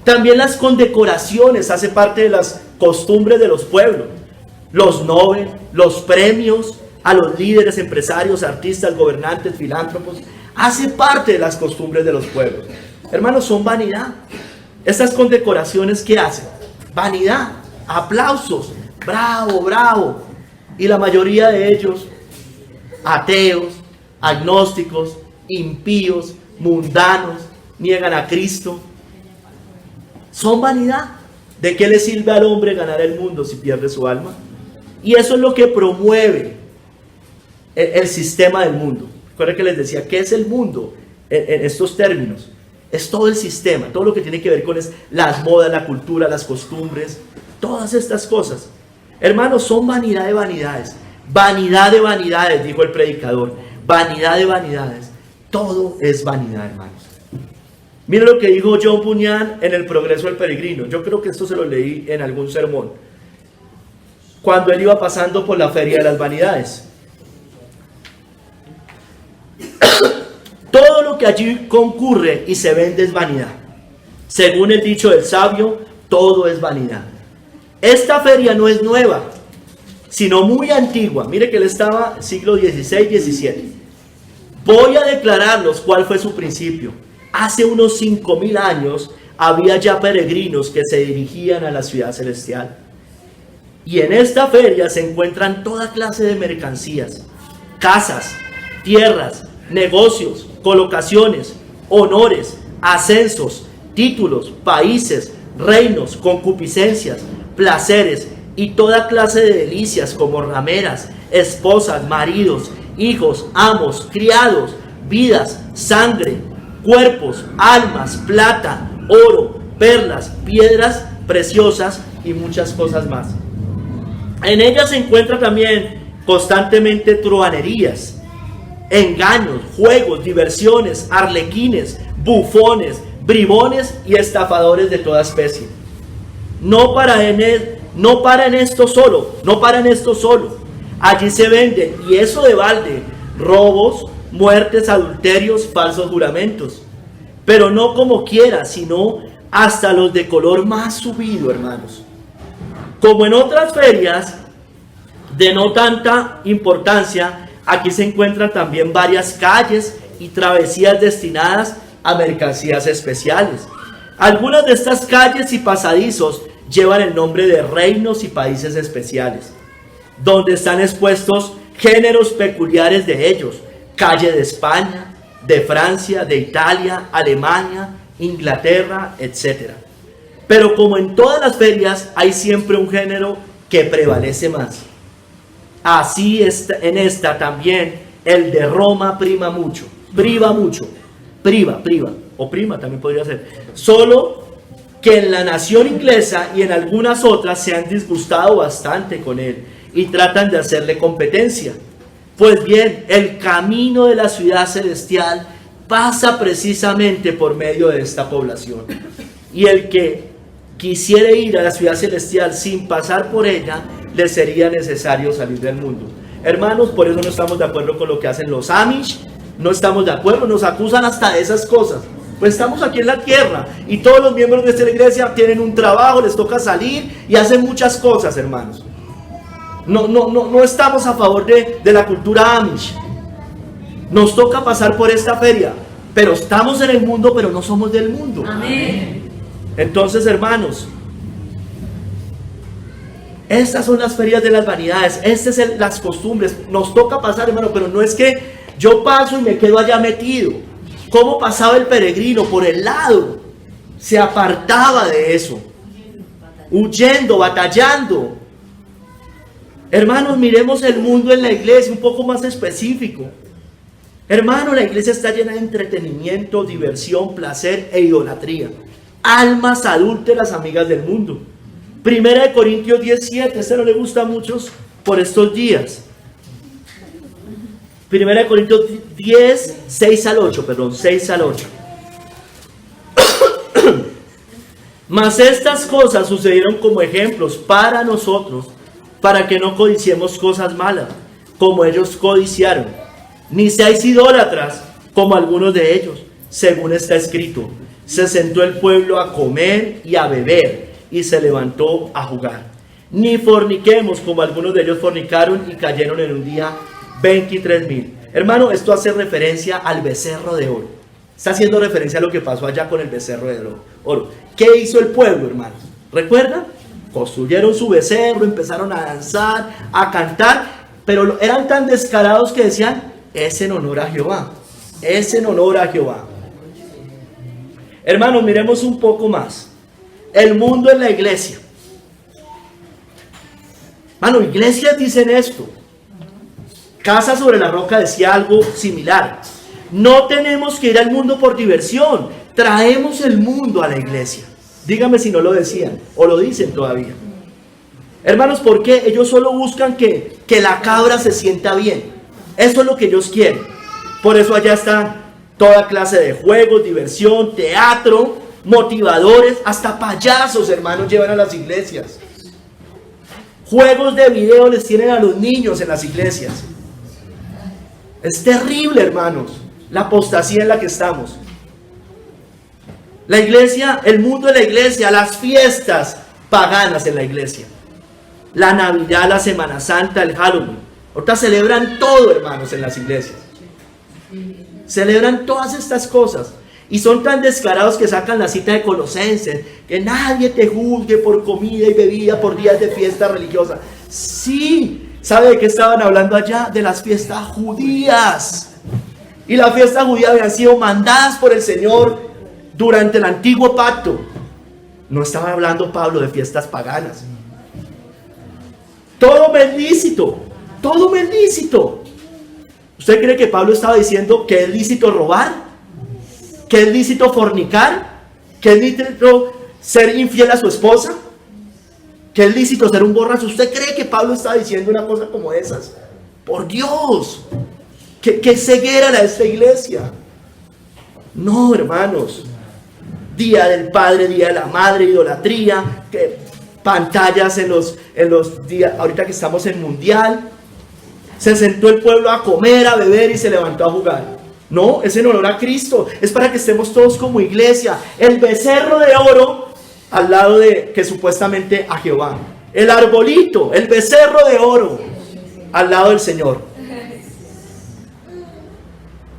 También las condecoraciones hace parte de las costumbres de los pueblos. Los Nobel, los premios a los líderes, empresarios, artistas, gobernantes, filántropos, hace parte de las costumbres de los pueblos. Hermanos, son vanidad. Estas condecoraciones, ¿qué hacen? Vanidad, aplausos, bravo, bravo. Y la mayoría de ellos, ateos, agnósticos, impíos, mundanos, niegan a Cristo. Son vanidad. ¿De qué le sirve al hombre ganar el mundo si pierde su alma? Y eso es lo que promueve el sistema del mundo. Recuerden que les decía, ¿qué es el mundo? En estos términos, es todo el sistema, todo lo que tiene que ver con las modas, la cultura, las costumbres, todas estas cosas. Hermanos, son vanidad de vanidades. Vanidad de vanidades, dijo el predicador. Vanidad de vanidades. Todo es vanidad, hermanos. Miren lo que dijo John Bunyan en El Progreso del Peregrino. Yo creo que esto se lo leí en algún sermón. Cuando él iba pasando por la Feria de las Vanidades. Todo lo que allí concurre y se vende es vanidad. Según el dicho del sabio, todo es vanidad. Esta feria no es nueva, sino muy antigua. Mire que él estaba siglo XVI, XVII. Voy a declararlos cuál fue su principio. Hace unos 5000 años había ya peregrinos que se dirigían a la ciudad celestial. Y en esta feria se encuentran toda clase de mercancías, casas, tierras, negocios, colocaciones, honores, ascensos, títulos, países, reinos, concupiscencias, placeres y toda clase de delicias como rameras, esposas, maridos, hijos, amos, criados, vidas, sangre, cuerpos, almas, plata, oro, perlas, piedras preciosas y muchas cosas más. En ellas se encuentra también constantemente truhanerías, engaños, juegos, diversiones, arlequines, bufones, bribones y estafadores de toda especie. No para en esto solo. Allí se venden, y eso de balde, robos, muertes, adulterios, falsos juramentos. Pero no como quiera, sino hasta los de color más subido, hermanos. Como en otras ferias de no tanta importancia, aquí se encuentran también varias calles y travesías destinadas a mercancías especiales. Algunas de estas calles y pasadizos llevan el nombre de reinos y países especiales, donde están expuestos géneros peculiares de ellos: calle de España, de Francia, de Italia, Alemania, Inglaterra, etc. Pero como en todas las ferias, hay siempre un género que prevalece más. Así en esta también El de Roma priva mucho, priva, o prima también podría ser. Solo que en la nación inglesa y en algunas otras se han disgustado bastante con él y tratan de hacerle competencia. Pues bien, el camino de la ciudad celestial pasa precisamente por medio de esta población. Y el que quisiere ir a la ciudad celestial sin pasar por ella, le sería necesario salir del mundo. Hermanos, por eso no estamos de acuerdo con lo que hacen los Amish, no estamos de acuerdo, nos acusan hasta de esas cosas. Pues estamos aquí en la tierra y todos los miembros de esta iglesia tienen un trabajo, les toca salir y hacen muchas cosas, hermanos. No estamos a favor de la cultura Amish. Nos toca pasar por esta feria, pero estamos en el mundo, pero no somos del mundo. Amén. Entonces, hermanos, estas son las ferias de las vanidades, estas son las costumbres. Nos toca pasar, hermano, pero no es que yo paso y me quedo allá metido. ¿Cómo pasaba el peregrino? Por el lado. Se apartaba de eso. Huyendo, batallando. Hermanos, miremos el mundo en la iglesia un poco más específico. Hermano, la iglesia está llena de entretenimiento, diversión, placer e idolatría. Almas adúlteras, amigas del mundo. Primera de Corintios 17, este no le gusta a muchos por estos días. Primera de Corintios 10, 6 al 8. Mas estas cosas sucedieron como ejemplos para nosotros, para que no codiciemos cosas malas, como ellos codiciaron. Ni seáis idólatras, como algunos de ellos, según está escrito. Se sentó el pueblo a comer y a beber, y se levantó a jugar. Ni forniquemos, como algunos de ellos fornicaron y cayeron en un día 23,000. Hermano, esto hace referencia al becerro de oro. Está haciendo referencia a lo que pasó allá con el becerro de oro. ¿Qué hizo el pueblo, hermanos? ¿Recuerdan? Construyeron su becerro, empezaron a danzar, a cantar, pero eran tan descarados que decían, es en honor a Jehová, es en honor a Jehová. Hermanos, miremos un poco más. El mundo en la iglesia. Hermano, iglesias dicen esto. Casa sobre la Roca decía algo similar. No tenemos que ir al mundo por diversión. Traemos el mundo a la iglesia. Dígame si no lo decían o lo dicen todavía. Hermanos, ¿por qué? Ellos solo buscan que la cabra se sienta bien. Eso es lo que ellos quieren. Por eso allá están toda clase de juegos, diversión, teatro, motivadores, hasta payasos, hermanos, llevan a las iglesias. Juegos de video les tienen a los niños en las iglesias. Es terrible, hermanos, la apostasía en la que estamos. La iglesia, el mundo de la iglesia, las fiestas paganas en la iglesia. La Navidad, la Semana Santa, el Halloween. Ahorita celebran todo, hermanos, en las iglesias. Celebran todas estas cosas. Y son tan descarados que sacan la cita de Colosenses. Que nadie te juzgue por comida y bebida, por días de fiesta religiosa. Sí, ¿sabe de qué estaban hablando allá? De las fiestas judías. Y las fiestas judías habían sido mandadas por el Señor durante el antiguo pacto. No estaba hablando Pablo de fiestas paganas. Todo me es lícito. Todo me es lícito. ¿Usted cree que Pablo estaba diciendo que es lícito robar? ¿Que es lícito fornicar? ¿Que es lícito ser infiel a su esposa? ¿Que es lícito ser un borracho? ¿Usted cree que Pablo estaba diciendo una cosa como esas? Por Dios, ¿qué ceguera era esta iglesia? No, hermanos. Día del Padre, Día de la Madre, idolatría, pantallas en los días, ahorita que estamos en Mundial. Se sentó el pueblo a comer, a beber y se levantó a jugar. No, es en honor a Cristo. Es para que estemos todos como iglesia. El becerro de oro al lado de que supuestamente a Jehová. El arbolito, el becerro de oro al lado del Señor.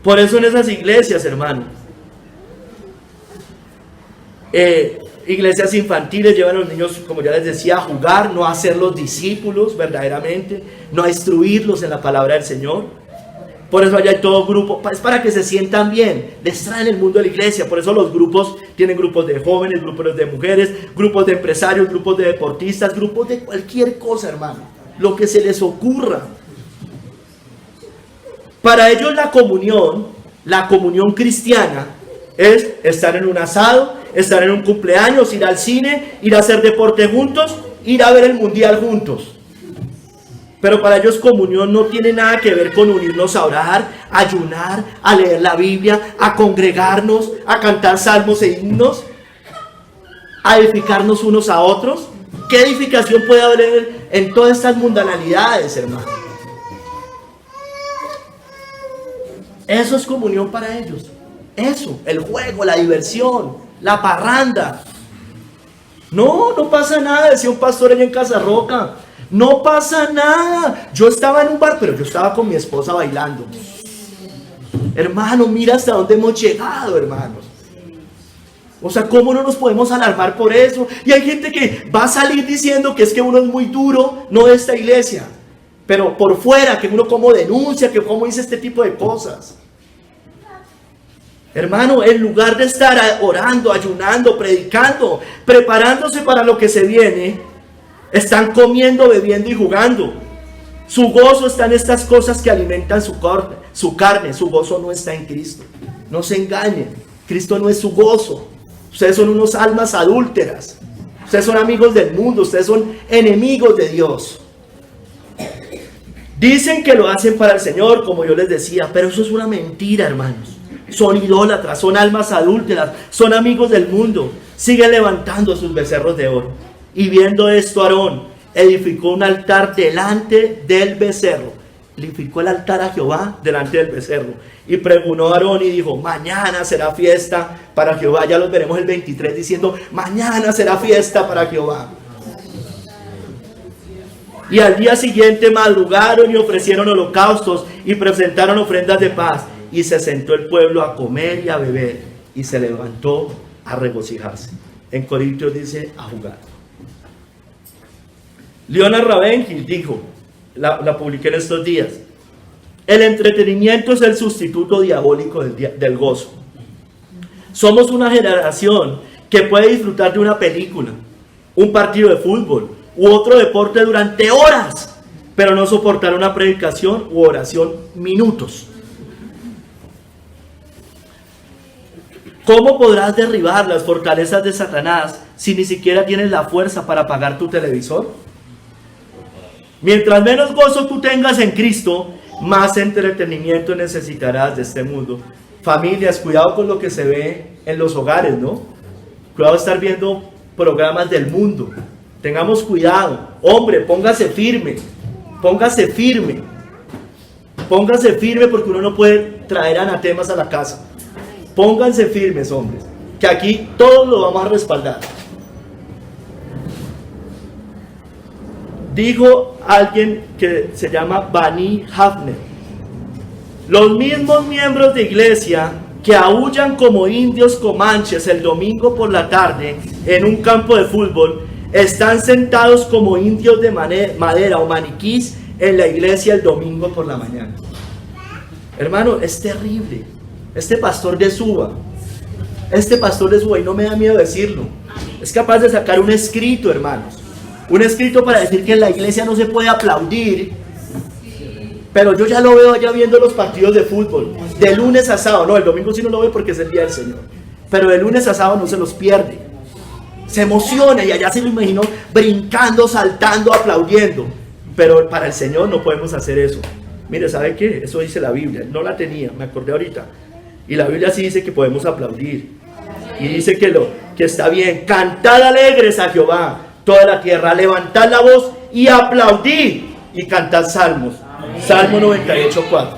Por eso en esas iglesias, hermano, iglesias infantiles llevan a los niños, como ya les decía, a jugar, no a hacerlos discípulos verdaderamente, no a instruirlos en la palabra del Señor. Por eso allá hay todo grupo, es para que se sientan bien, les traen el mundo de la iglesia. Por eso los grupos tienen grupos de jóvenes, grupos de mujeres, grupos de empresarios, grupos de deportistas, grupos de cualquier cosa, hermano, lo que se les ocurra. Para ellos la comunión cristiana es estar en un asado, estar en un cumpleaños, ir al cine, ir a hacer deporte juntos, ir a ver el mundial juntos. Pero para ellos comunión no tiene nada que ver con unirnos a orar, a ayunar, a leer la Biblia, a congregarnos, a cantar salmos e himnos, a edificarnos unos a otros. ¿Qué edificación puede haber en todas estas mundanalidades, hermano? Eso es comunión para ellos. Eso, el juego, la diversión, la parranda. No pasa nada, decía un pastor allá en Casa Roca. No pasa nada. Yo estaba en un bar, pero yo estaba con mi esposa bailando. Hermano, mira hasta dónde hemos llegado, hermanos. O sea, ¿cómo no nos podemos alarmar por eso? Y hay gente que va a salir diciendo que es que uno es muy duro, no de esta iglesia. Pero por fuera, que uno como denuncia, que como dice este tipo de cosas. Hermano, en lugar de estar orando, ayunando, predicando, preparándose para lo que se viene, están comiendo, bebiendo y jugando. Su gozo está en estas cosas que alimentan su carne. Su gozo no está en Cristo. No se engañen. Cristo no es su gozo. Ustedes son unos almas adúlteras. Ustedes son amigos del mundo. Ustedes son enemigos de Dios. Dicen que lo hacen para el Señor, como yo les decía, pero eso es una mentira, hermanos. Son idólatras, son almas adúlteras, son amigos del mundo. Siguen levantando sus becerros de oro. Y viendo esto, Aarón edificó un altar delante del becerro. Edificó el altar a Jehová delante del becerro. Y pregonó a Aarón y dijo: mañana será fiesta para Jehová. Ya los veremos el 23 diciendo: mañana será fiesta para Jehová. Y al día siguiente madrugaron y ofrecieron holocaustos y presentaron ofrendas de paz. Y se sentó el pueblo a comer y a beber. Y se levantó a regocijarse. En Corintios dice: a jugar. Leonard Ravenhill dijo, la publiqué en estos días: el entretenimiento es el sustituto diabólico del gozo. Somos una generación que puede disfrutar de una película, un partido de fútbol u otro deporte durante horas, pero no soportar una predicación u oración minutos. ¿Cómo podrás derribar las fortalezas de Satanás si ni siquiera tienes la fuerza para apagar tu televisor? Mientras menos gozo tú tengas en Cristo, más entretenimiento necesitarás de este mundo. Familias, cuidado con lo que se ve en los hogares, ¿no? Cuidado de estar viendo programas del mundo. Tengamos cuidado. Hombre, póngase firme. Póngase firme. Póngase firme, porque uno no puede traer anatemas a la casa. Pónganse firmes, hombres, que aquí todos lo vamos a respaldar. Dijo alguien que se llama Bani Hafner: los mismos miembros de iglesia que aúllan como indios comanches el domingo por la tarde en un campo de fútbol, están sentados como indios de madera o maniquís en la iglesia el domingo por la mañana. Hermano, es terrible. Este pastor de Suba, y no me da miedo decirlo, es capaz de sacar un escrito, hermanos. Un escrito para decir que en la iglesia no se puede aplaudir. Pero yo ya lo veo allá viendo los partidos de fútbol, de lunes a sábado. No, el domingo sí no lo ve porque es el día del Señor, pero de lunes a sábado no se los pierde. Se emociona y allá se lo imagino brincando, saltando, aplaudiendo. Pero para el Señor no podemos hacer eso. Mire, ¿sabe qué? Eso dice la Biblia. No la tenía, me acordé ahorita. Y la Biblia sí dice que podemos aplaudir. Y dice que está bien. Cantad alegres a Jehová toda la tierra, levantad la voz y aplaudid y cantad salmos. Salmo 98:4.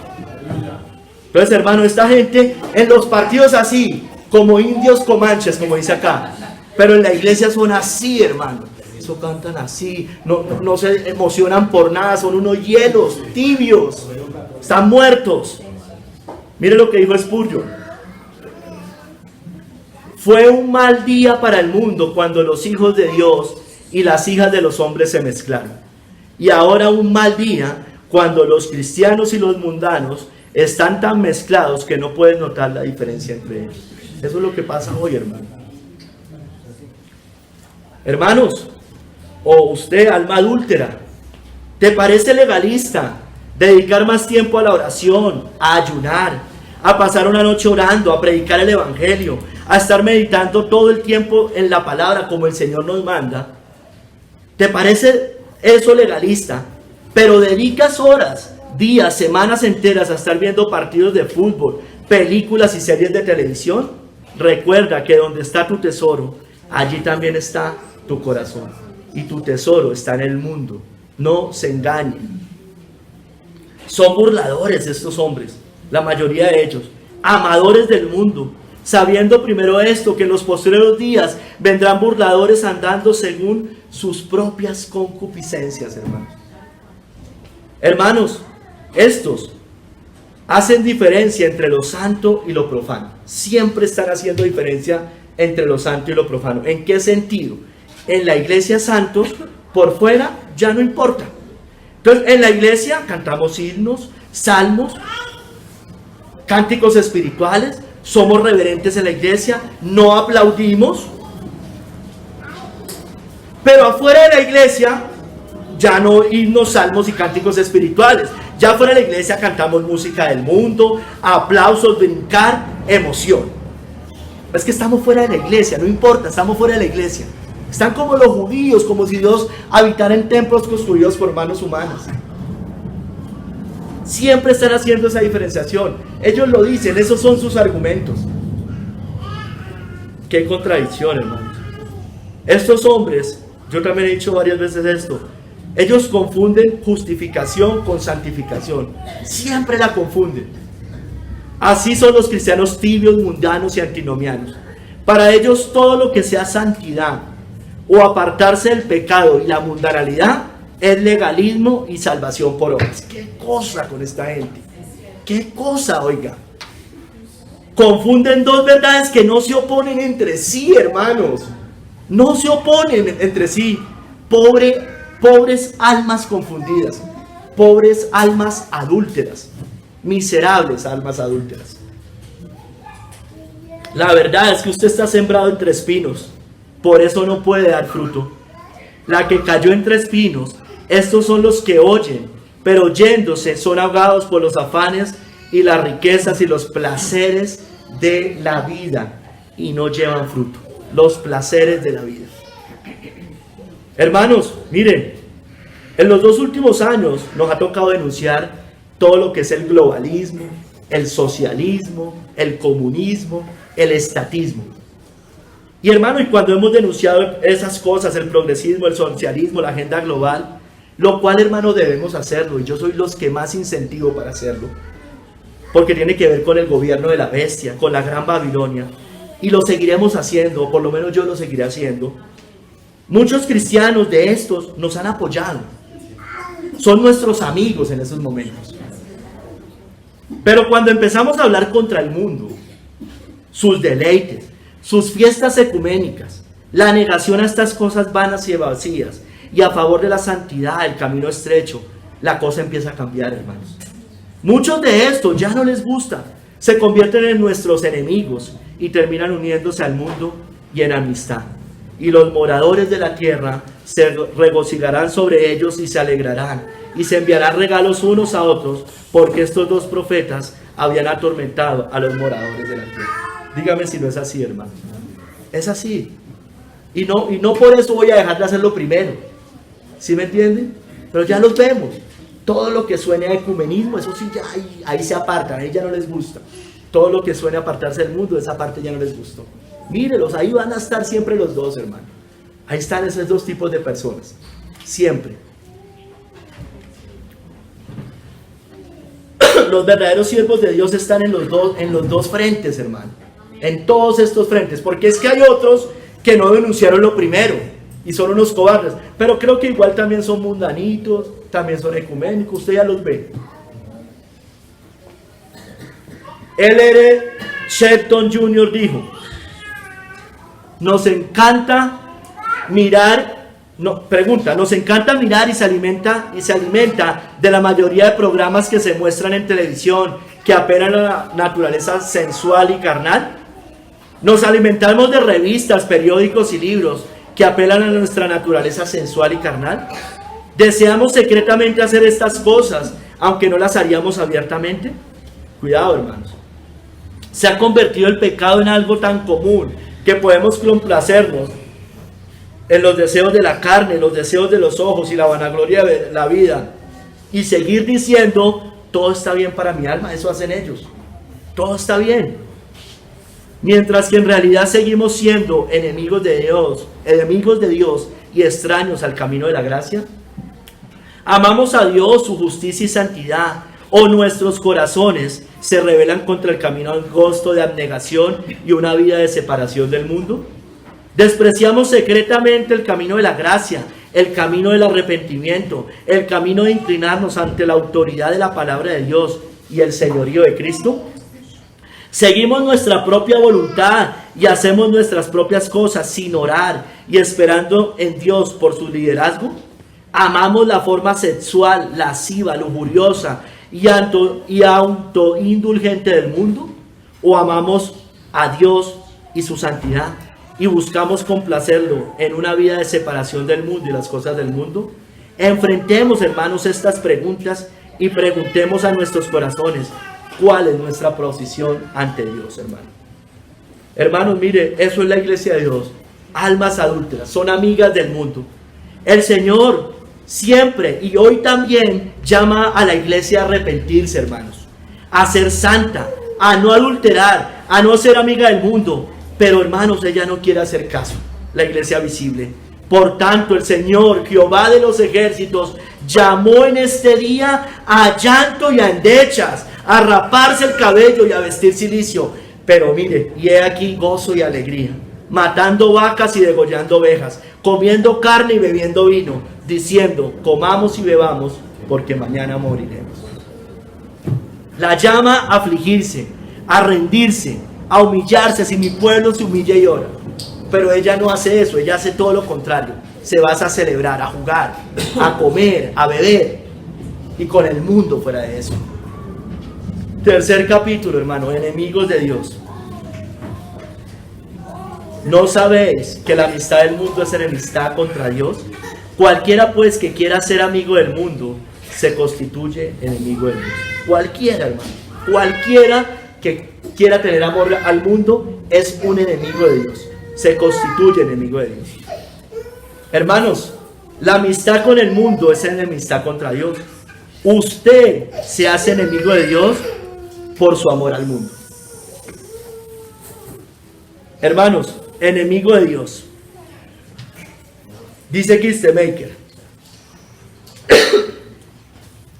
Entonces, hermano, esta gente en los partidos así, como indios comanches, como dice acá, pero en la iglesia son así, hermano. Eso cantan así, no se emocionan por nada, son unos hielos tibios, están muertos. Mire lo que dijo Spurgeon: fue un mal día para el mundo cuando los hijos de Dios y las hijas de los hombres se mezclaron. Y ahora un mal día cuando los cristianos y los mundanos están tan mezclados que no pueden notar la diferencia entre ellos. Eso es lo que pasa hoy, hermano. Hermanos, o usted, alma adúltera, ¿te parece legalista dedicar más tiempo a la oración, a ayunar, a pasar una noche orando, a predicar el evangelio, a estar meditando todo el tiempo en la palabra como el Señor nos manda, ¿te parece eso legalista? Pero dedicas horas, días, semanas enteras a estar viendo partidos de fútbol, películas y series de televisión. Recuerda que donde está tu tesoro, allí también está tu corazón. Y tu tesoro está en el mundo. No se engañen. Son burladores estos hombres, la mayoría de ellos, amadores del mundo, sabiendo primero esto, que en los postreros días vendrán burladores andando según sus propias concupiscencias, hermanos. Hermanos, estos hacen diferencia entre lo santo y lo profano. Siempre están haciendo diferencia entre lo santo y lo profano. ¿En qué sentido? En la iglesia santos, por fuera ya no importa. Entonces, en la iglesia cantamos himnos, salmos, cánticos espirituales, somos reverentes en la iglesia, no aplaudimos. Pero afuera de la iglesia ya no himnos, salmos y cánticos espirituales. Ya fuera de la iglesia cantamos música del mundo, aplausos, brincar, emoción. Es que estamos fuera de la iglesia, no importa, estamos fuera de la iglesia. Están como los judíos, como si Dios habitara en templos construidos por manos humanas. Siempre están haciendo esa diferenciación. Ellos lo dicen, esos son sus argumentos. Qué contradicción, hermanos. Estos hombres, yo también he dicho varias veces esto, ellos confunden justificación con santificación. Siempre la confunden. Así son los cristianos tibios, mundanos y antinomianos. Para ellos todo lo que sea santidad o apartarse del pecado y la mundanalidad es legalismo y salvación por obras. ¿Qué cosa con esta gente? ¿Qué cosa, oiga? Confunden dos verdades que no se oponen entre sí, hermanos. No se oponen entre sí. Pobres almas confundidas. Pobres almas adúlteras. Miserables almas adúlteras. La verdad es que usted está sembrado entre espinos. Por eso no puede dar fruto. La que cayó entre espinos, estos son los que oyen, pero oyéndose son ahogados por los afanes y las riquezas y los placeres de la vida y no llevan fruto. Los placeres de la vida. Hermanos, miren, en los 2 últimos años nos ha tocado denunciar todo lo que es el globalismo, el socialismo, el comunismo, el estatismo. Y hermano, y cuando hemos denunciado esas cosas, el progresismo, el socialismo, la agenda global, lo cual, hermano, debemos hacerlo, y yo soy los que más incentivo para hacerlo, porque tiene que ver con el gobierno de la bestia, con la gran Babilonia, y lo seguiremos haciendo, o por lo menos yo lo seguiré haciendo. Muchos cristianos de estos nos han apoyado, son nuestros amigos en esos momentos. Pero cuando empezamos a hablar contra el mundo, sus deleites, sus fiestas ecuménicas, la negación a estas cosas vanas y vacías, y a favor de la santidad, el camino estrecho, la cosa empieza a cambiar, hermanos. Muchos de estos ya no les gusta, se convierten en nuestros enemigos y terminan uniéndose al mundo y en amistad. Y los moradores de la tierra se regocijarán sobre ellos y se alegrarán, y se enviarán regalos unos a otros, porque estos 2 profetas habían atormentado a los moradores de la tierra. Dígame si no es así, hermano. Es así. Y no por eso voy a dejar de hacerlo primero. ¿Sí me entienden? Pero ya los vemos. Todo lo que suene a ecumenismo, eso sí, ya ahí se apartan, ahí ya no les gusta. Todo lo que suene a apartarse del mundo, esa parte ya no les gustó. Mírelos, ahí van a estar siempre los dos, hermano. Ahí están esos 2 tipos de personas. Siempre. Los verdaderos siervos de Dios están en los dos frentes, hermano. En todos estos frentes. Porque es que hay otros que no denunciaron lo primero y son unos cobardes. Pero creo que igual también son mundanitos, también son ecuménicos. Usted ya los ve. L.R. Shelton Jr. dijo: nos encanta mirar, nos encanta mirar y se alimenta de la mayoría de programas que se muestran en televisión, que apelan a la naturaleza sensual y carnal. Nos alimentamos de revistas, periódicos y libros que apelan a nuestra naturaleza sensual y carnal. Deseamos secretamente hacer estas cosas aunque no las haríamos abiertamente? Cuidado, hermanos. Se ha convertido el pecado en algo tan común que podemos complacernos en los deseos de la carne, los deseos de los ojos y la vanagloria de la vida, y seguir diciendo, todo está bien para mi alma. Eso hacen ellos, todo está bien, mientras que en realidad seguimos siendo enemigos de Dios y extraños al camino de la gracia. Amamos a Dios, su justicia y santidad, o nuestros corazones se rebelan contra el camino angosto de abnegación y una vida de separación del mundo. Despreciamos secretamente el camino de la gracia, el camino del arrepentimiento, el camino de inclinarnos ante la autoridad de la palabra de Dios y el señorío de Cristo. Seguimos nuestra propia voluntad y hacemos nuestras propias cosas sin orar y esperando en Dios por su liderazgo. Amamos la forma sexual, lasciva, lujuriosa y autoindulgente del mundo, o amamos a Dios y su santidad y buscamos complacerlo en una vida de separación del mundo y las cosas del mundo. Enfrentemos, hermanos, estas preguntas y preguntemos a nuestros corazones cuál es nuestra posición ante Dios, hermano. Hermanos, mire, eso es la iglesia de Dios. Almas adúlteras, son amigas del mundo. El Señor siempre y hoy también llama a la iglesia a arrepentirse, hermanos, a ser santa, a no adulterar, a no ser amiga del mundo. Pero, hermanos, ella no quiere hacer caso, la iglesia visible. Por tanto, el Señor, Jehová de los ejércitos, llamó en este día a llanto y a endechas, a raparse el cabello y a vestir cilicio. Pero mire, y he aquí gozo y alegría, matando vacas y degollando ovejas, comiendo carne y bebiendo vino, diciendo, comamos y bebamos, porque mañana moriremos. La llama a afligirse, a rendirse, a humillarse. Si mi pueblo se humilla y ora. Pero ella no hace eso, ella hace todo lo contrario. Se basa a celebrar, a jugar, a comer, a beber, y con el mundo fuera de eso. Tercer capítulo, hermano, enemigos de Dios. ¿No sabéis que la amistad del mundo es enemistad contra Dios? Cualquiera pues que quiera ser amigo del mundo se constituye enemigo de Dios. Cualquiera, hermano, cualquiera que quiera tener amor al mundo es un enemigo de Dios, se constituye enemigo de Dios. Hermanos, la amistad con el mundo es enemistad contra Dios. Usted se hace enemigo de Dios por su amor al mundo. Hermanos, enemigo de Dios. Dice Kistemaker,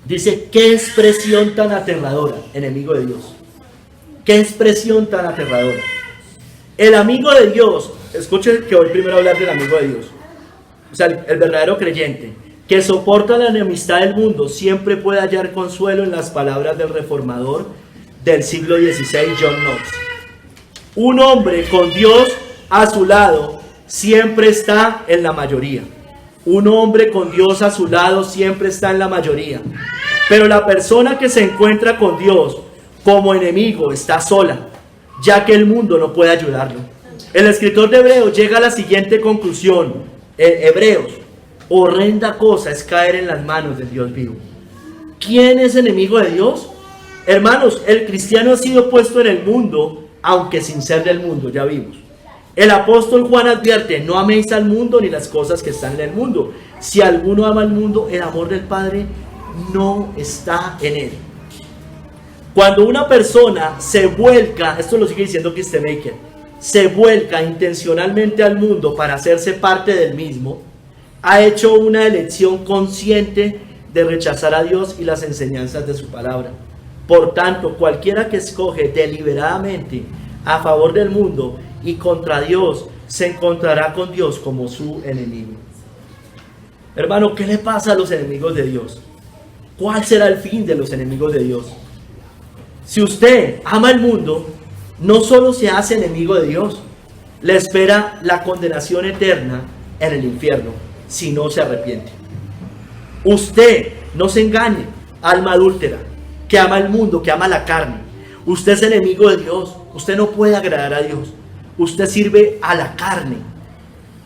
dice, qué expresión tan aterradora, enemigo de Dios. Qué expresión tan aterradora. El amigo de Dios, escuchen que hoy primero hablar del amigo de Dios. O sea, el verdadero creyente, que soporta la enemistad del mundo, siempre puede hallar consuelo en las palabras del reformador del siglo XVI, John Knox. Un hombre con Dios a su lado siempre está en la mayoría. Un hombre con Dios a su lado siempre está en la mayoría. Pero la persona que se encuentra con Dios como enemigo está sola, ya que el mundo no puede ayudarlo. El escritor de Hebreos llega a la siguiente conclusión. Hebreos, horrenda cosa es caer en las manos del Dios vivo. ¿Quién es enemigo de Dios? Hermanos, el cristiano ha sido puesto en el mundo, aunque sin ser del mundo, ya vimos. El apóstol Juan advierte, no améis al mundo ni las cosas que están en el mundo. Si alguno ama al mundo, el amor del Padre no está en él. Cuando una persona se vuelca, esto lo sigue diciendo Kistemaker, se vuelca intencionalmente al mundo para hacerse parte del mismo, ha hecho una elección consciente de rechazar a Dios y las enseñanzas de su palabra. Por tanto, cualquiera que escoge deliberadamente a favor del mundo y contra Dios, se encontrará con Dios como su enemigo. Hermano, ¿qué le pasa a los enemigos de Dios? ¿Cuál será el fin de los enemigos de Dios? Si usted ama el mundo, no solo se hace enemigo de Dios, le espera la condenación eterna en el infierno, si no se arrepiente. Usted, no se engañe, alma adúltera, que ama el mundo, que ama la carne. Usted es enemigo de Dios, usted no puede agradar a Dios. Usted sirve a la carne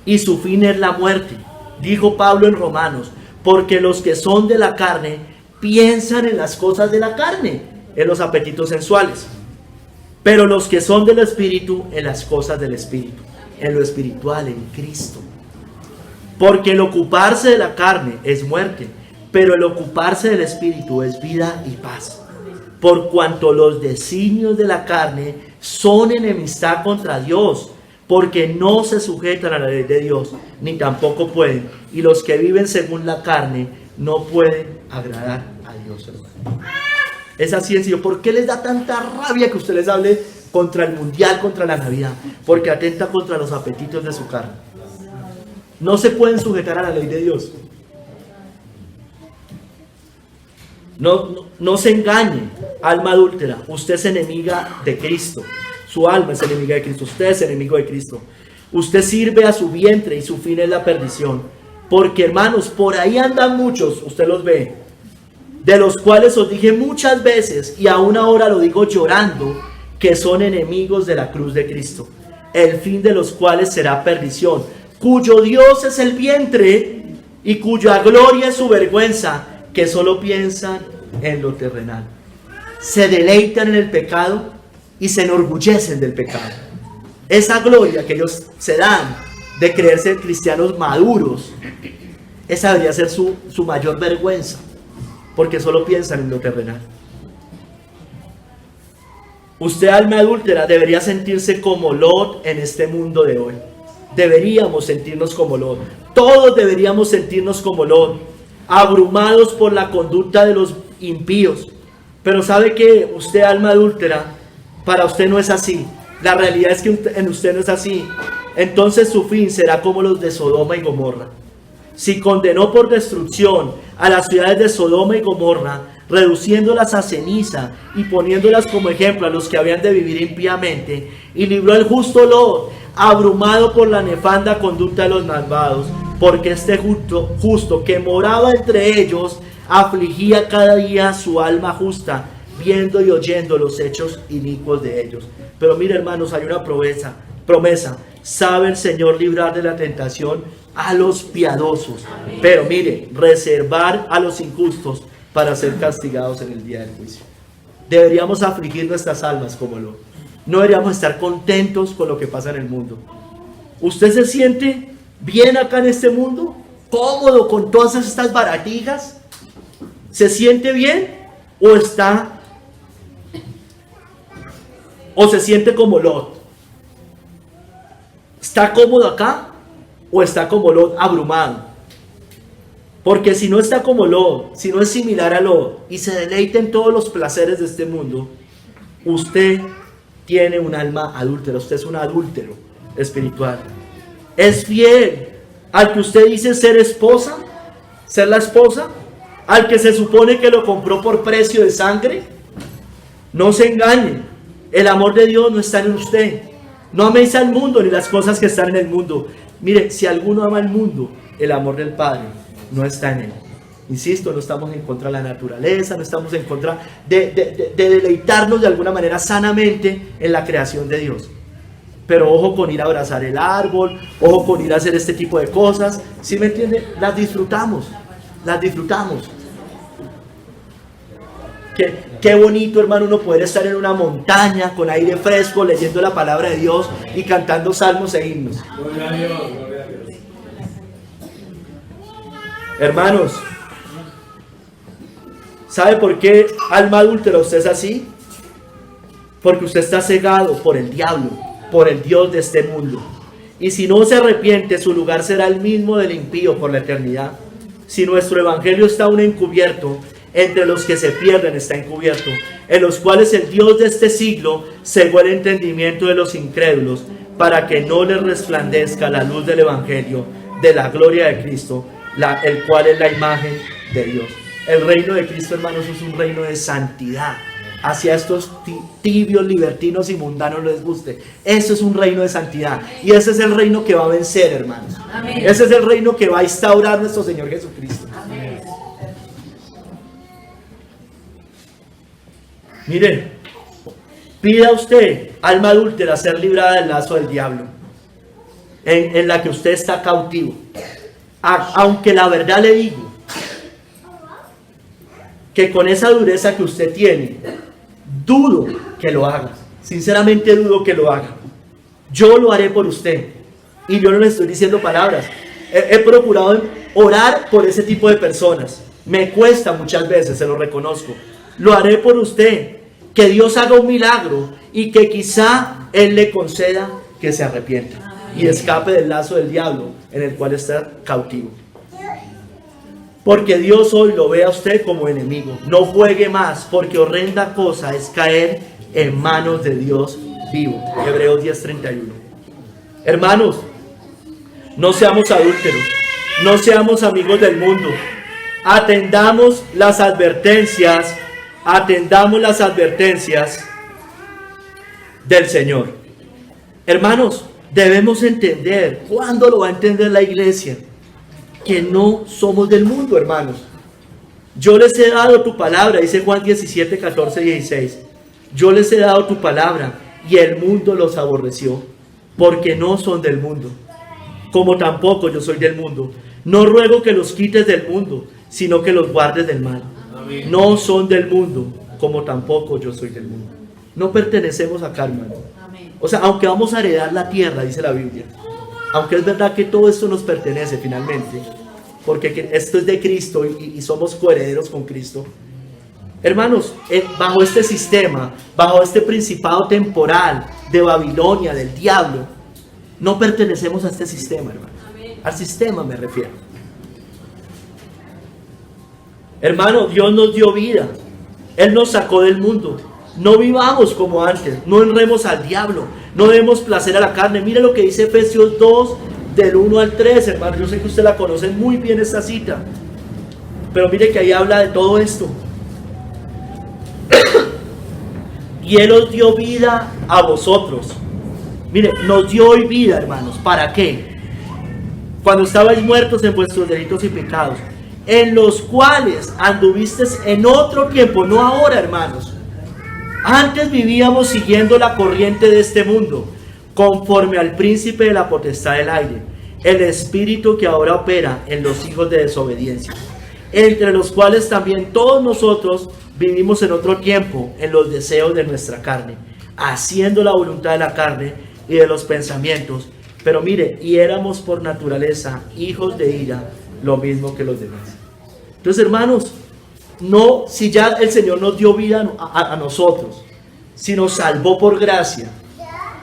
y su fin es la muerte. Dijo Pablo en Romanos, porque los que son de la carne piensan en las cosas de la carne, en los apetitos sensuales. Pero los que son del Espíritu, en las cosas del Espíritu, en lo espiritual, en Cristo. Porque el ocuparse de la carne es muerte, pero el ocuparse del Espíritu es vida y paz. Por cuanto los designios de la carne son enemistad contra Dios, porque no se sujetan a la ley de Dios, ni tampoco pueden. Y los que viven según la carne no pueden agradar a Dios, hermano. Es así sencillo. ¿Por qué les da tanta rabia que usted les hable contra el mundial, contra la Navidad? Porque atenta contra los apetitos de su carne. No se pueden sujetar a la ley de Dios. No se engañe, alma adúltera. Usted es enemiga de Cristo. Su alma es enemiga de Cristo. Usted es enemigo de Cristo. Usted sirve a su vientre y su fin es la perdición. Porque, hermanos, por ahí andan muchos, usted los ve, de los cuales os dije muchas veces, y aún ahora lo digo llorando, que son enemigos de la cruz de Cristo, el fin de los cuales será perdición, cuyo Dios es el vientre y cuya gloria es su vergüenza, que solo piensan en lo terrenal. Se deleitan en el pecado y se enorgullecen del pecado. Esa gloria que ellos se dan de creerse cristianos maduros, esa debería ser su mayor vergüenza, porque solo piensan en lo terrenal. Usted, alma adúltera, debería sentirse como Lot en este mundo de hoy. Deberíamos sentirnos como Lot. Todos deberíamos sentirnos como Lot, abrumados por la conducta de los impíos. Pero sabe que usted, alma adúltera, para usted no es así. La realidad es que en usted no es así. Entonces su fin será como los de Sodoma y Gomorra. Si condenó por destrucción a las ciudades de Sodoma y Gomorra, reduciéndolas a ceniza y poniéndolas como ejemplo a los que habían de vivir impíamente, y libró al justo Lot, abrumado por la nefanda conducta de los malvados, porque este justo que moraba entre ellos afligía cada día su alma justa, viendo y oyendo los hechos inicuos de ellos. Pero mire, hermanos, hay una promesa. Sabe el Señor librar de la tentación a los piadosos, pero mire, reservar a los injustos para ser castigados en el día del juicio. Deberíamos afligir nuestras almas como lo. No deberíamos estar contentos con lo que pasa en el mundo. ¿Usted se siente bien acá en este mundo? ¿Cómodo con todas estas baratijas? ¿Se siente bien? ¿O se siente como Lot? ¿Está cómodo acá? ¿O está como Lot, abrumado? Porque si no está como Lot, si no es similar a Lot y se deleita en todos los placeres de este mundo, usted tiene un alma adúltera. Usted es un adúltero espiritual. ¿Es fiel al que usted dice ser esposa? ¿Ser la esposa? ¿Al que se supone que lo compró por precio de sangre? No se engañe. El amor de Dios no está en usted. No améis al mundo ni las cosas que están en el mundo. Mire, si alguno ama al mundo, el amor del Padre no está en él. Insisto, no estamos en contra de la naturaleza, no estamos en contra de deleitarnos de alguna manera sanamente en la creación de Dios. Pero ojo con ir a abrazar el árbol, ojo con ir a hacer este tipo de cosas. ¿Sí me entiende? Las disfrutamos. Qué bonito, hermano, uno poder estar en una montaña con aire fresco, leyendo la palabra de Dios y cantando salmos e himnos. Gloria a Dios, gloria a Dios. Hermanos, ¿sabe por qué, alma adúltera, usted es así? Porque usted está cegado por el diablo, por el Dios de este mundo. Y si no se arrepiente, su lugar será el mismo del impío por la eternidad. Si nuestro evangelio está aún encubierto, entre los que se pierden está encubierto, en los cuales el Dios de este siglo cegó el entendimiento de los incrédulos, para que no les resplandezca la luz del evangelio de la gloria de Cristo, el cual es la imagen de Dios. El reino de Cristo, hermanos, es un reino de santidad. Hacia estos tibios, libertinos y mundanos les guste. Eso es un reino de santidad. Y ese es el reino que va a vencer, hermanos. Amén. Ese es el reino que va a instaurar nuestro Señor Jesucristo. Amén. Mire, pida usted, alma adúltera, ser librada del lazo del diablo, en la que usted está cautivo. Aunque la verdad le digo, que con esa dureza que usted tiene, dudo que lo haga. Sinceramente dudo que lo haga. Yo lo haré por usted. Y yo no le estoy diciendo palabras. He procurado orar por ese tipo de personas. Me cuesta muchas veces, se lo reconozco. Lo haré por usted. Que Dios haga un milagro y que quizá Él le conceda que se arrepienta y escape del lazo del diablo en el cual está cautivo. Porque Dios hoy lo ve a usted como enemigo. No juegue más, porque horrenda cosa es caer en manos de Dios vivo. Hebreos 10:31. Hermanos, no seamos adúlteros, no seamos amigos del mundo. Atendamos las advertencias del Señor. Hermanos, debemos entender, ¿cuándo lo va a entender la iglesia? Que no somos del mundo, hermanos. Yo les he dado tu palabra, dice Juan 17, 14, 16. Yo les he dado tu palabra y el mundo los aborreció, porque no son del mundo, como tampoco yo soy del mundo. No ruego que los quites del mundo, sino que los guardes del mal. Amén. No son del mundo, como tampoco yo soy del mundo. No pertenecemos acá, hermano. Amén. O sea, aunque vamos a heredar la tierra, dice la Biblia, aunque es verdad que todo esto nos pertenece finalmente, porque esto es de Cristo y somos coherederos con Cristo. Hermanos, bajo este sistema, bajo este principado temporal de Babilonia, del diablo, no pertenecemos a este sistema, hermano. Al sistema me refiero. Hermano, Dios nos dio vida. Él nos sacó del mundo. No vivamos como antes. No honremos al diablo. No demos placer a la carne. Mire lo que dice Efesios 2, del 1 al 3, hermano. Yo sé que usted la conoce muy bien esta cita. Pero mire que ahí habla de todo esto. Y Él os dio vida a vosotros. Mire, nos dio hoy vida, hermanos. ¿Para qué? Cuando estabais muertos en vuestros delitos y pecados, en los cuales anduvisteis en otro tiempo, no ahora, hermanos. Antes vivíamos siguiendo la corriente de este mundo, conforme al príncipe de la potestad del aire, el espíritu que ahora opera en los hijos de desobediencia, entre los cuales también todos nosotros vivimos en otro tiempo en los deseos de nuestra carne, haciendo la voluntad de la carne y de los pensamientos. Pero mire, y éramos por naturaleza hijos de ira, lo mismo que los demás. Entonces, hermanos, no, si ya el Señor nos dio vida a nosotros, si nos salvó por gracia,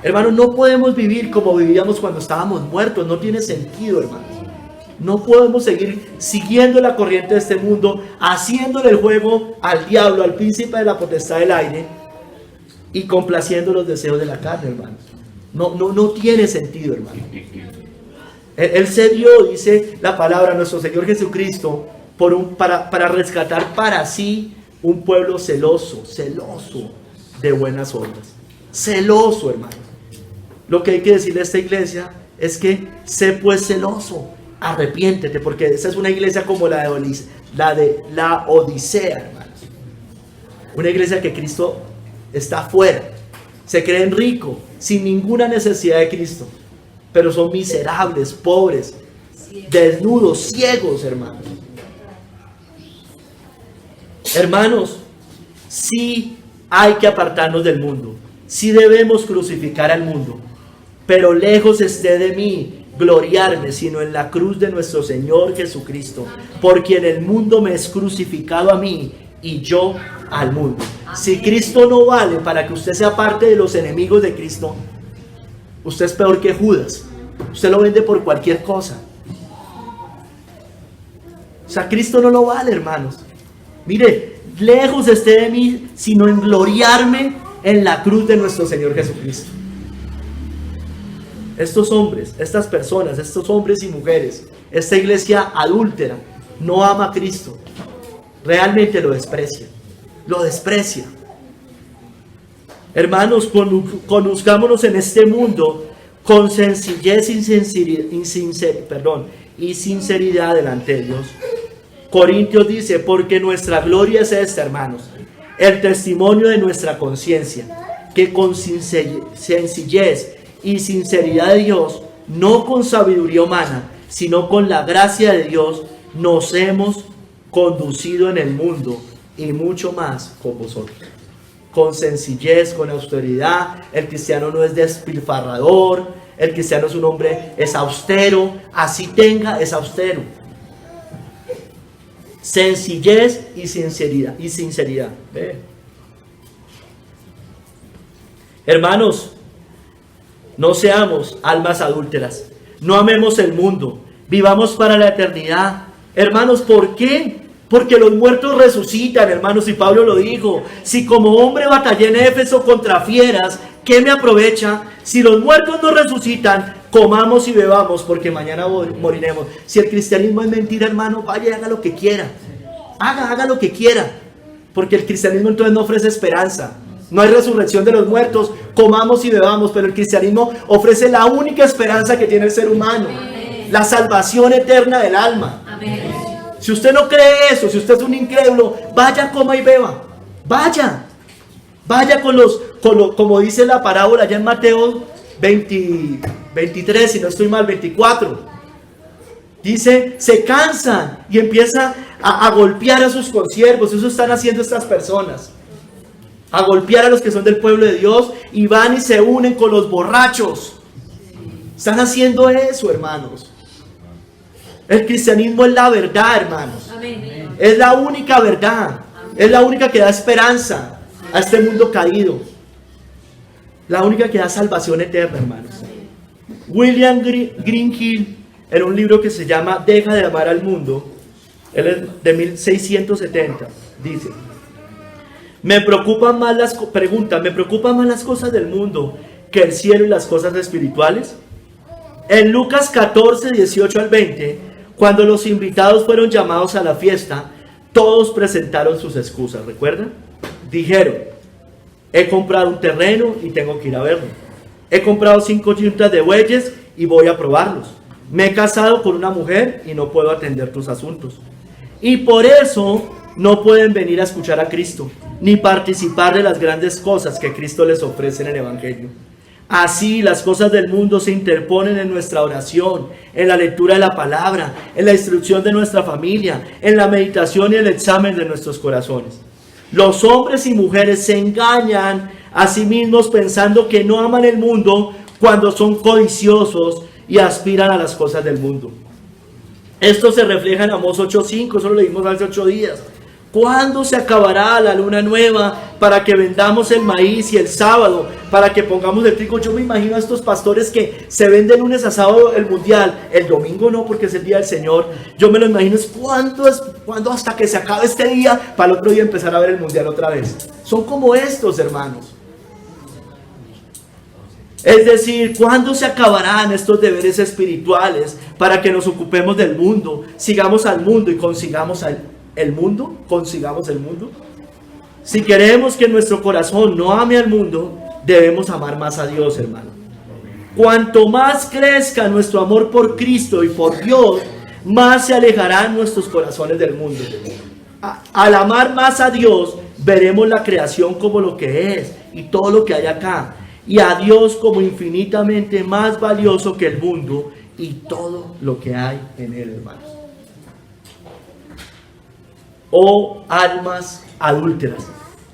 hermanos, no podemos vivir como vivíamos cuando estábamos muertos. No tiene sentido, hermanos. No podemos seguir siguiendo la corriente de este mundo, haciéndole el juego al diablo, al príncipe de la potestad del aire, y complaciendo los deseos de la carne, hermanos. No tiene sentido, hermano. Él se dio, dice la palabra, nuestro Señor Jesucristo, para rescatar para sí un pueblo celoso de buenas obras. Celoso, hermano. Lo que hay que decirle a esta iglesia es que sé pues celoso, arrepiéntete, porque esa es una iglesia como la de la Odisea, hermanos. Una iglesia que Cristo está afuera, se creen ricos, sin ninguna necesidad de Cristo, pero son miserables, pobres, desnudos, ciegos, hermanos. Hermanos, sí hay que apartarnos del mundo, sí debemos crucificar al mundo, pero lejos esté de mí gloriarme, sino en la cruz de nuestro Señor Jesucristo, por quien el mundo me es crucificado a mí y yo al mundo. Si Cristo no vale para que usted sea parte de los enemigos de Cristo, usted es peor que Judas. Usted lo vende por cualquier cosa. O sea, Cristo no lo vale, hermanos. Mire, lejos esté de mí, sino en gloriarme en la cruz de nuestro Señor Jesucristo. Estos hombres, estas personas, estos hombres y mujeres, esta iglesia adúltera, no ama a Cristo. Realmente lo desprecia. Lo desprecia. Hermanos, conozcámonos en este mundo con sencillez y sinceridad delante de Dios. Corintios dice, porque nuestra gloria es esta, hermanos, el testimonio de nuestra conciencia, que con sencillez y sinceridad de Dios, no con sabiduría humana, sino con la gracia de Dios, nos hemos conducido en el mundo y mucho más con vosotros. Con sencillez, con austeridad. El cristiano no es despilfarrador. El cristiano es un hombre, es austero. Así tenga, es austero. Sencillez y sinceridad. ¿Ve? Hermanos, no seamos almas adúlteras. No amemos el mundo. Vivamos para la eternidad. Hermanos, ¿por qué? Porque los muertos resucitan, hermanos, y Pablo lo dijo. Si como hombre batallé en Éfeso contra fieras, ¿qué me aprovecha? Si los muertos no resucitan, comamos y bebamos, porque mañana moriremos. Si el cristianismo es mentira, hermano, vaya y haga lo que quiera. Haga lo que quiera. Porque el cristianismo entonces no ofrece esperanza. No hay resurrección de los muertos, comamos y bebamos, pero el cristianismo ofrece la única esperanza que tiene el ser humano. La salvación eterna del alma. Amén. Si usted no cree eso, si usted es un incrédulo, vaya, coma y beba. Vaya como dice la parábola allá en Mateo 23, si no estoy mal, 24. Dice, se cansan y empieza a golpear a sus consiervos. Eso están haciendo estas personas. A golpear a los que son del pueblo de Dios y van y se unen con los borrachos. Están haciendo eso, hermanos. El cristianismo es la verdad, hermanos. Amén. Es la única verdad. Es la única que da esperanza a este mundo caído. La única que da salvación eterna, hermanos. William Greenhill, en un libro que se llama Deja de amar al mundo, él es de 1670, dice: me preocupan más las cosas del mundo que el cielo y las cosas espirituales. En Lucas 14, 18 al 20, cuando los invitados fueron llamados a la fiesta, todos presentaron sus excusas, ¿recuerdan? Dijeron: he comprado un terreno y tengo que ir a verlo. He comprado 5 yuntas de bueyes y voy a probarlos. Me he casado con una mujer y no puedo atender tus asuntos. Y por eso no pueden venir a escuchar a Cristo, ni participar de las grandes cosas que Cristo les ofrece en el Evangelio. Así las cosas del mundo se interponen en nuestra oración, en la lectura de la palabra, en la instrucción de nuestra familia, en la meditación y el examen de nuestros corazones. Los hombres y mujeres se engañan a sí mismos pensando que no aman el mundo cuando son codiciosos y aspiran a las cosas del mundo. Esto se refleja en Amós 8:5, eso lo leímos hace 8 días. ¿Cuándo se acabará la luna nueva para que vendamos el maíz y el sábado para que pongamos el trigo? Yo me imagino a estos pastores que se venden lunes a sábado el mundial, el domingo no porque es el día del Señor. Yo me lo imagino es cuándo hasta que se acabe este día para el otro día empezar a ver el mundial otra vez. Son como estos, hermanos. Es decir, ¿cuándo se acabarán estos deberes espirituales para que nos ocupemos del mundo, sigamos al mundo y consigamos el mundo? Si queremos que nuestro corazón no ame al mundo, debemos amar más a Dios, hermano. Cuanto más crezca nuestro amor por Cristo y por Dios, más se alejarán nuestros corazones del mundo. Al amar más a Dios, veremos la creación como lo que es y todo lo que hay acá, y a Dios como infinitamente más valioso que el mundo y todo lo que hay en él, hermanos. Oh almas adúlteras.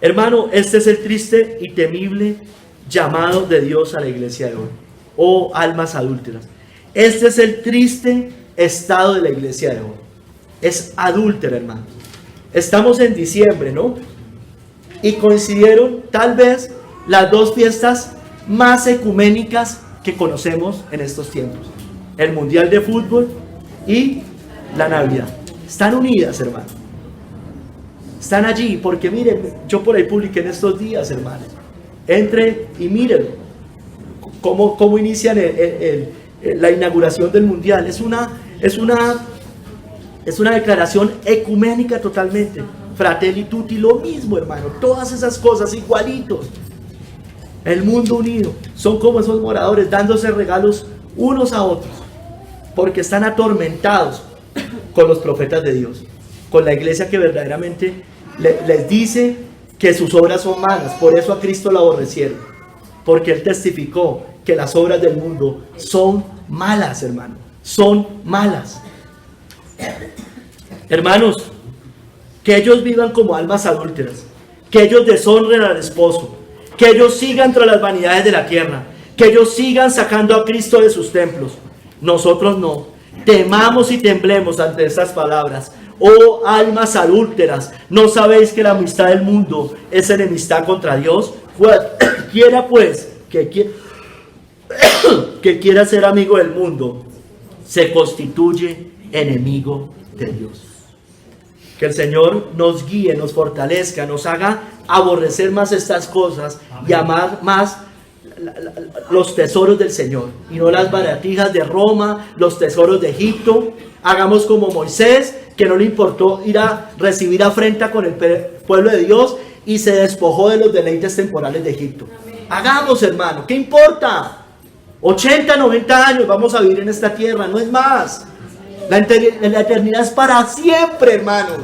Hermano, este es el triste y temible llamado de Dios a la iglesia de hoy. Oh almas adúlteras. Este es el triste estado de la iglesia de hoy. Es adúltera, hermano. Estamos en diciembre, ¿no? Y coincidieron tal vez las dos fiestas más ecuménicas que conocemos en estos tiempos: el Mundial de Fútbol y la Navidad. Están unidas, hermano. Están allí, porque miren, yo por ahí publiqué en estos días, hermanos. Entre y miren cómo inician la inauguración del Mundial. Es una declaración ecuménica totalmente. Fratelli tutti, lo mismo, hermano. Todas esas cosas igualitos. El mundo unido. Son como esos moradores dándose regalos unos a otros, porque están atormentados con los profetas de Dios, con la iglesia que verdaderamente les dice que sus obras son malas. Por eso a Cristo lo aborrecieron, porque Él testificó que las obras del mundo son malas, hermano. Son malas. Hermanos, que ellos vivan como almas adúlteras, que ellos deshonren al esposo, que ellos sigan tras las vanidades de la tierra, que ellos sigan sacando a Cristo de sus templos. Nosotros no. Temamos y temblemos ante estas palabras. Oh almas adúlteras, ¿no sabéis que la amistad del mundo es enemistad contra Dios? Cualquiera pues que quiera ser amigo del mundo se constituye enemigo de Dios. Que el Señor nos guíe, nos fortalezca, nos haga aborrecer más estas cosas y amar más los tesoros del Señor y no las baratijas de Roma, los tesoros de Egipto. Hagamos como Moisés, que no le importó ir a recibir afrenta con el pueblo de Dios y se despojó de los deleites temporales de Egipto. Hagamos, hermano, ¿qué importa? 80, 90 años vamos a vivir en esta tierra, no es más. La eternidad es para siempre, hermanos.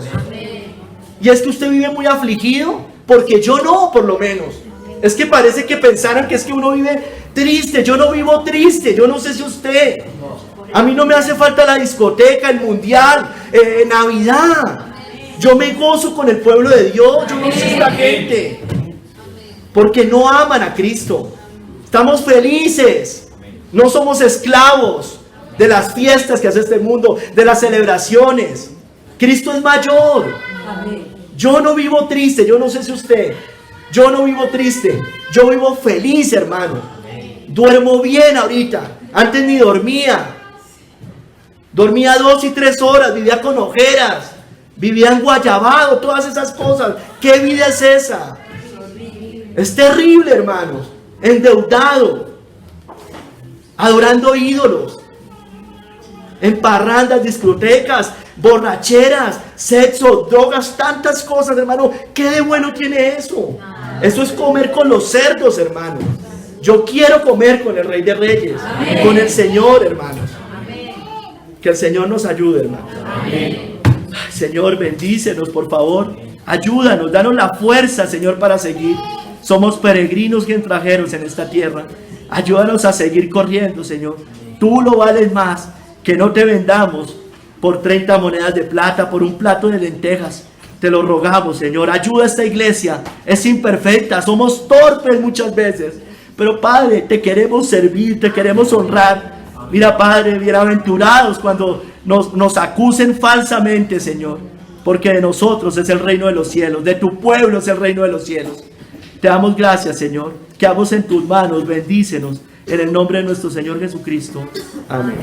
Y es que usted vive muy afligido, porque yo no, por lo menos. Es que parece que pensaran que es que uno vive triste. Yo no vivo triste, yo no sé si usted. A mí no me hace falta la discoteca, el mundial, Navidad. Yo me gozo con el pueblo de Dios. Yo no sé esta gente, porque no aman a Cristo. Estamos felices, no somos esclavos de las fiestas que hace este mundo, de las celebraciones. Cristo es mayor. Yo no vivo triste, yo no sé si usted. Yo no vivo triste, yo vivo feliz, hermano. Duermo bien ahorita. Antes ni dormía. Dormía 2 y 3 horas, vivía con ojeras, vivía enguayabado, todas esas cosas. ¿Qué vida es esa? Es terrible, hermanos. Endeudado, adorando ídolos, en parrandas, discotecas, borracheras, sexo, drogas, tantas cosas, hermano. ¿Qué de bueno tiene eso? Eso es comer con los cerdos, hermano. Yo quiero comer con el Rey de Reyes, con el Señor, hermanos. Que el Señor nos ayude, hermano. Señor, bendícenos, por favor. Ayúdanos, danos la fuerza, Señor, para seguir. Somos peregrinos y extranjeros en esta tierra. Ayúdanos a seguir corriendo, Señor. Tú lo vales más. Que no te vendamos por 30 monedas de plata, por un plato de lentejas. Te lo rogamos, Señor. Ayuda a esta iglesia. Es imperfecta. Somos torpes muchas veces. Pero, Padre, te queremos servir, te queremos honrar. Mira, Padre, bienaventurados cuando nos acusen falsamente, Señor. Porque de nosotros es el reino de los cielos. De tu pueblo es el reino de los cielos. Te damos gracias, Señor. Quedamos en tus manos. Bendícenos. En el nombre de nuestro Señor Jesucristo. Amén.